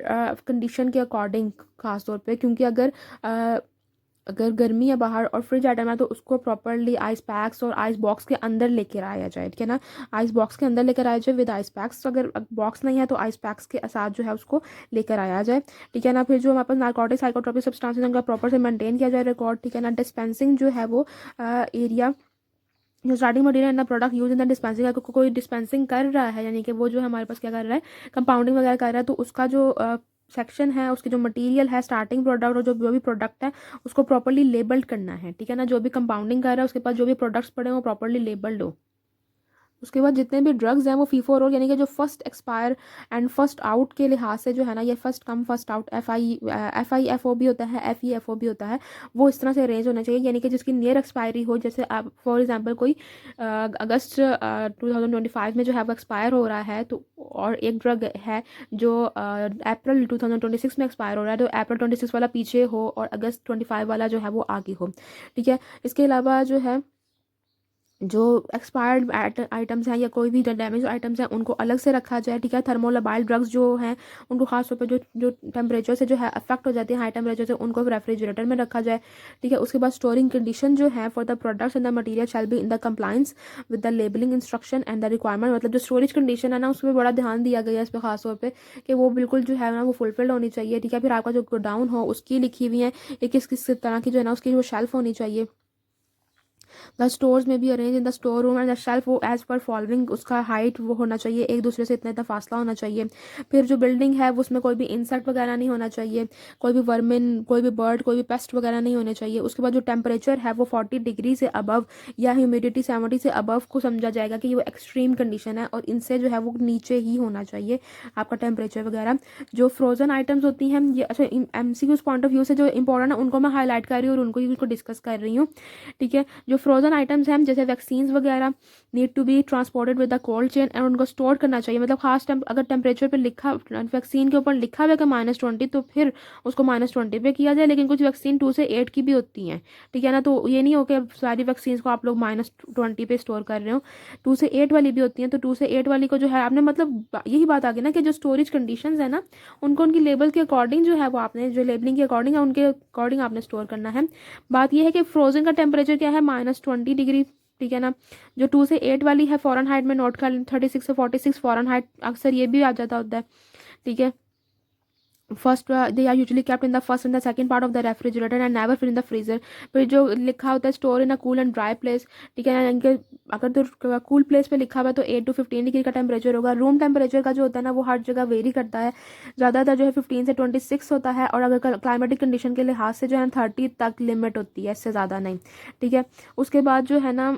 कंडीशन के अकॉर्डिंग खास तौर पे, क्योंकि अगर गर्मी है बाहर और फ्रिज आइटम है तो उसको प्रॉपरली आइस पैक्स और आइस बॉक्स के अंदर लेकर आया जाए। ठीक है ना। आइस बॉक्स के अंदर लेकर आया जाए विद आइस पैक्स, अगर बॉक्स नहीं है तो आइस पैक्स के साथ जो है उसको लेकर आया जाए। ठीक है ना। फिर जो हमारे पास नार्कोटिक साइकोट्रोपिक सब्सटेंसेस उनका प्रॉपर से मेंटेन किया जाए रिकॉर्ड। ठीक है ना। डिस्पेंसिंग जो है वो एरिया, जो starting material and the product use in the dispensing, अगर कोई डिस्पेंसिंग कर रहा है यानी कि वो जो हमारे पास क्या कर रहा है, कंपाउंडिंग वगैरह कर रहा है, तो उसका जो सेक्शन है, उसकी जो मटेरियल है, स्टार्टिंग प्रोडक्ट और जो भी प्रोडक्ट है उसको प्रॉपरली लेबल्ड करना है। ठीक है ना। जो भी कंपाउंडिंग कर रहा है उसके पास जो भी प्रोडक्ट्स पड़े हैं वो प्रॉपरली लेबल्ड हो। उसके बाद जितने भी ड्रग्स हैं वो फीफो रोल यानी कि जो first expire and first out के लिहाज से जो है ना, ये first come first out, FIFO भी होता है, FEFO भी होता है, वो इस तरह से अरेंज होना चाहिए, यानी कि जिसकी नियर एक्सपायरी हो। जैसे आप फॉर एग्जांपल कोई अगस्त 2025 में जो है वो एक्सपायर हो रहा है, तो और एक ड्रग है जो अप्रैल 2026 में एक्सपायर हो रहा है, तो अप्रैल 26 वाला पीछे हो और अगस्त 25 वाला जो है वो आगे हो। ठीक है। इसके अलावा जो है, जो एक्सपायर्ड आइटम्स हैं या कोई भी डैमेज आइटम्स हैं उनको अलग से रखा जाए। ठीक है। थर्मोलाबाइल ड्रग्स जो हैं उनको खास तौर पे जो जो टेम्परेचर से जो है अफेक्ट हो जाती है हाई टेम्परेचर से, उनको रेफ्रिजरेटर में रखा जाए। ठीक है। उसके बाद स्टोरिंग कंडीशन जो है for the products and the material shall be in the compliance with the labelling instruction and the requirement, मतलब जो स्टोरेज कंडीशन है ना उसमें बड़ा ध्यान दिया गया है इस पर खास तौर पर कि वो बिल्कुल जो है ना वो फुलफिल्ड होनी चाहिए। ठीक है। फिर आपका जो गोडाउन हो उसकी लिखी हुई है किस किस तरह की जो है ना उसकी वो शेल्फ होनी चाहिए। द स्टोर्स में भी arrange in the store room and the shelf वो एज पर फॉलोइंग, उसका हाइट वो होना चाहिए, एक दूसरे से इतना इतना फासला होना चाहिए। फिर जो बिल्डिंग है वो उसमें कोई भी इंसेक्ट वगैरह नहीं होना चाहिए, कोई भी वर्मिन, कोई भी बर्ड, कोई भी पेस्ट वगैरह नहीं होने चाहिए। उसके बाद जो टेम्परेचर है वो 40 डिग्री से अबव या ह्यूमिडिटी 70 से अबव को समझा जाएगा कि वो एक्सट्रीम कंडीशन है, और इनसे जो है वो नीचे ही होना चाहिए आपका टेम्परेचर वगैरह। जो फ्रोजन आइटम्स होती हैं ये, अच्छा MCQs पॉइंट ऑफ व्यू से जो इंपॉर्टेंट है उनको मैं हाईलाइट कर रही हूँ और उनको डिस्कस कर रही हूँ। ठीक है। जो फ्रोजन आइटम्स हैं जैसे वैक्सीन्स वगैरह need to be transported with the cold chain and उनको स्टोर करना चाहिए, मतलब खास अगर टेम्परेचर पे लिखा, वैक्सीन के ऊपर लिखा हुआ है -20 तो फिर उसको -20 पे किया जाए, लेकिन कुछ वैक्सीन 2 से 8 की भी होती हैं। ठीक है ना। तो ये नहीं हो कि सारी वैक्सीन को आप लोग -20 पे स्टोर कर रहे हो, 2 से 8 वाली भी होती हैं, तो 2 से 8 वाली को जो है आपने, मतलब यही बात आ गई ना कि जो स्टोरेज कंडीशंस है ना उनको उनकी लेबल के अकॉर्डिंग जो है वो आपने, जो लेबलिंग के अकॉर्डिंग है उनके अकॉर्डिंग आपने स्टोर करना है। बात यह है कि फ्रोजन का टेम्परेचर क्या है, -20 डिग्री। ठीक है ना। जो 2 से 8 वाली है फॉरेन हाइट में नोट कर लें, 36 से 46 फॉरेन हाइट अक्सर ये भी आ जाता होता है। ठीक है। First they are usually kept in the first and the second part of the refrigerator and never फिर इन द फ्रीजर। फिर जो लिखा होता है store in a cool and dry place. ठीक है ना। इनके अगर तो कूल प्लेस पे लिखा हुआ है तो 8 to 15 डिग्री का टेम्परेचर होगा। रूम टेम्परेचर का जो होता है ना वो हर जगह वेरी करता है, ज़्यादातर जो है 15 से 26 होता है, और अगर क्लाइमेटिक कंडीशन के लिहाज से जो है 30 तक लिमिट होती है, इससे ज़्यादा नहीं। ठीक है। उसके बाद जो है ना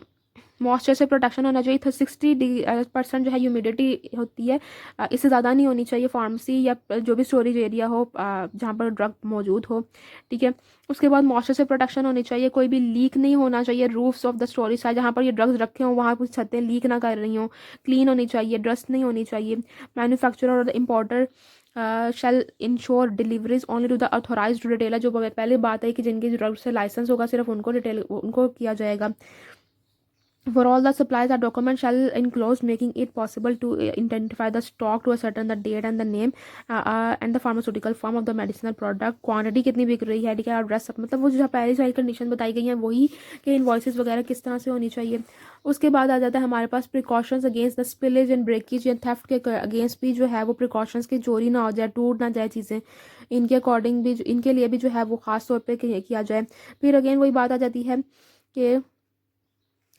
मॉइस्चर से प्रोटेक्शन होना चाहिए, तो 60% जो है ह्यूमिडिटी होती है, इससे ज़्यादा नहीं होनी चाहिए फार्मेसी या जो भी स्टोरेज एरिया हो जहाँ पर ड्रग मौजूद हो। ठीक है। उसके बाद मॉइस्चर से प्रोटेक्शन होनी चाहिए, कोई भी लीक नहीं होना चाहिए। Roofs of the storage side जहाँ पर ये ड्रग्स रखे हों वहाँ कुछ छतें लीक ना कर रही हों, क्लीन होनी चाहिए, डस्ट नहीं होनी चाहिए। मैन्युफैक्चरर और the importer shall ensure deliveries only to the authorised retailer, जो पहले बात है कि जिनके ड्रग्स से लाइसेंस होगा सिर्फ उनको रिटेल उनको किया जाएगा। For all the supplies, a document shall enclose, making it possible to identify the stock to a certain the date and the name and the pharmaceutical form of the medicinal product, quantity कितनी बिक रही है, ठीक है, एड्रेस, मतलब वो जो पहले सारी कंडीशन बताई गई हैं वही कि इन्वॉइसेस वगैरह किस तरह से होनी चाहिए। उसके बाद आ जाता है हमारे पास precautions against the spillage and breakage या थेफ्ट के अगेंस्ट भी जो है वो प्रिकॉशंस की चोरी ना हो जाए, टूट ना जाए चीज़ें, इनके अकॉर्डिंग भी इनके लिए भी जो है वो ख़ास तौर पर किया जाए। फिर अगेन वही बात आ जाती है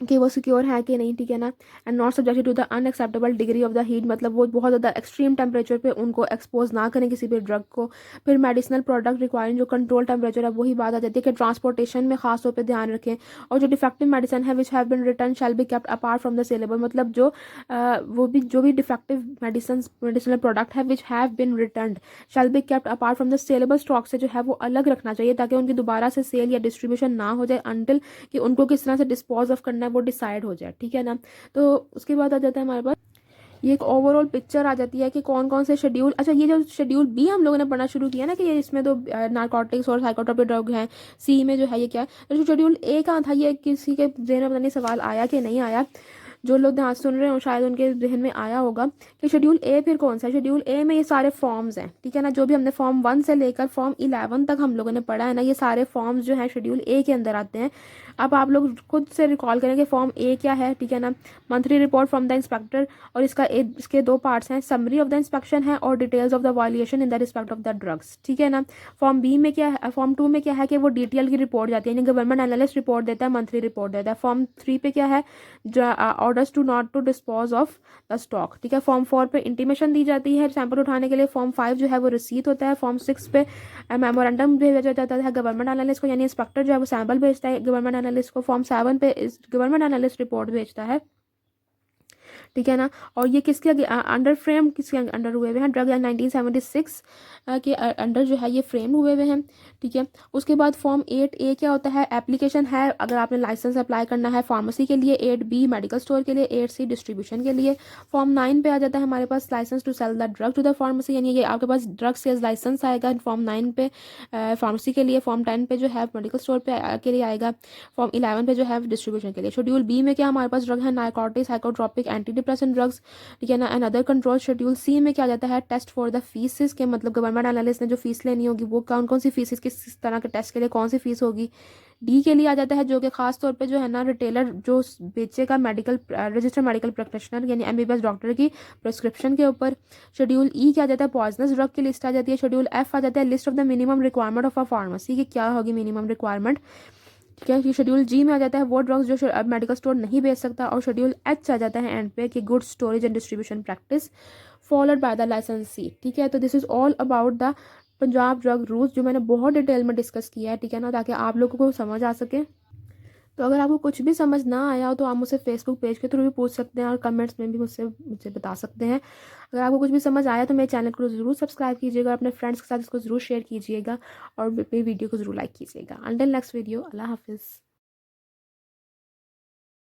कि वो सिक्योर है कि नहीं, ठीक है ना। And not subjected to the unacceptable degree of the heat, मतलब वो बहुत ज़्यादा एक्सट्रीम टेम्परेचर पे उनको एक्सपोज ना करें किसी भी ड्रग को। फिर मेडिसिनल प्रोडक्ट रिक्वायरिंग जो कंट्रोल टेम्परेचर है वही बात आ जाती है कि ट्रांसपोर्टेशन में खास तौर पे ध्यान रखें। और जो डिफेक्टिव मेडिसिन है which have been return shall be kept apart from the saleable, मतलब जो भी डिफेक्टिव मेडिसिनल प्रोडक्ट है which have been return shall be kept apart from the saleable stock से जो है वो अलग रखना चाहिए ताकि उनकी दोबारा से सेल या डिस्ट्रीब्यूशन ना हो जाए अनटिल कि उनको किस तरह से डिस्पोज ऑफ करना है वो डिसाइड हो जाए, ठीक है ना। तो उसके बाद आ जाता है हमारे पास ये एक ओवरऑल पिक्चर आ जाती है कि कौन कौन से शेड्यूल, अच्छा ये जो शेड्यूल बी हम लोगों ने पढ़ना शुरू किया ना कि ये इसमें तो नारकोटिक्स और साइकोट्रोपिक ड्रग हैं, सी में जो है ये क्या है, तो जो शेड्यूल ए का था ये किसी के जहन में पता नहीं सवाल आया कि नहीं आया, जो लोग ध्यान सुन रहे हो शायद उनके जहन में आया होगा कि शेड्यूल ए फिर कौन सा है। शेड्यूल ए में ये सारे फॉर्म्स हैं, ठीक है ना, जो भी हमने फॉर्म 1 से लेकर फॉर्म 11 तक हम लोगों ने पढ़ा है ना, ये सारे फॉर्म्स जो हैं शेड्यूल ए के अंदर आते हैं। अब आप लोग खुद से रिकॉल करें कि फॉर्म ए क्या है, ठीक है ना। Monthly report from the inspector, और इसके दो पार्ट्स हैं, समरी ऑफ द इंस्पेक्शन है और details of the violation in the respect of the drugs, ठीक है ना। फॉर्म बी में क्या है, फॉर्म 2 में क्या है कि वो डिटेल की रिपोर्ट जाती है, यानी गवर्नमेंट एनालिस्ट रिपोर्ट देता है, मंथली रिपोर्ट देता है। फॉर्म 3 पे क्या है, orders to not to dispose of the stock, ठीक है। फॉर्म 4 पे इंटीमेशन दी जाती है सैंपल उठाने के लिए। फॉर्म 5 जो है वो रिसीट होता है। फॉर्म 6 पे मेमोरेंडम भेजा जाता है गवर्नमेंट एनालिस्ट को, यानी इंस्पेक्टर जो है वो सैंपल भेजता है गवर्नमेंट एनालिस्ट को। फॉर्म 7 पे गवर्नमेंट एनालिस्ट रिपोर्ट भेजता है, ठीक है ना। और ये किसके अंडर फ्रेम, किसके अंडर हुए हुए हैं, ड्रग एक्ट 1976 के अंडर जो है ये फ्रेम हुए हुए हैं, ठीक है। उसके बाद फॉर्म 8A क्या होता है, एप्लीकेशन है अगर आपने लाइसेंस अप्लाई करना है फार्मेसी के लिए, 8B मेडिकल स्टोर के लिए, 8C डिस्ट्रीब्यूशन के लिए। फॉर्म 9 पे आ जाता है हमारे पास licence to sell the drug to the pharmacy, यानी ये आपके पास ड्रग सेल्स लाइसेंस आएगा फॉर्म 9 पे फार्मेसी के लिए। फॉर्म 10 पे जो है मेडिकल स्टोर पे के लिए आएगा। फॉर्म 11 पे जो है डिस्ट्रीब्यूशन के लिए। शेड्यूल बी में क्या हमारे पास ड्रग है, narcotics, psychotropic, anti depressant drugs, ठीक है ना, and other control. Schedule C में क्या जाता है, टेस्ट फॉर द फीसिस के, मतलब गवर्नमेंट एनालिस्ट ने जो फीस लेनी होगी वो कौन कौन सी फीसिस, किस तरह के टेस्ट के लिए कौन सी फीस होगी। डी के लिए आ जाता है जो कि खास तौर पे जो है ना रिटेलर जो बेचेगा मेडिकल रजिस्टर्ड मेडिकल प्रैक्टिशनर यानी एमबीबीएस डॉक्टर की प्रिस्क्रिप्शन के ऊपर। शेड्यूल ई क्या जाता है, पॉइजनस ड्रग की लिस्ट आ जाती है। शेड्यूल एफ आ जाता है list of the minimum requirement of a pharmacy की क्या होगी मिनिमम रिक्वायरमेंट, ठीक है। शेड्यूल जी में आ जाता है वो ड्रग्स जो मेडिकल स्टोर नहीं बेच सकता। और शेड्यूल एच आ जाता है एंड पे कि good storage and distribution practice followed by the लाइसेंसी, ठीक है। तो this is all about the Punjab drug rules जो मैंने बहुत डिटेल में डिस्कस किया है, ठीक है ना, ताकि आप लोगों को समझ आ सके। तो अगर आपको कुछ भी समझ ना आया हो तो आप मुझसे फेसबुक पेज के थ्रू भी पूछ सकते हैं और कमेंट्स में भी मुझे बता सकते हैं। अगर आपको कुछ भी समझ आया तो मेरे चैनल को ज़रूर सब्सक्राइब कीजिएगा, अपने फ्रेंड्स के साथ इसको ज़रूर शेयर कीजिएगा और मेरी वीडियो को ज़रूर लाइक कीजिएगा। अंटिल नेक्स्ट वीडियो, अल्लाह हाफिज़।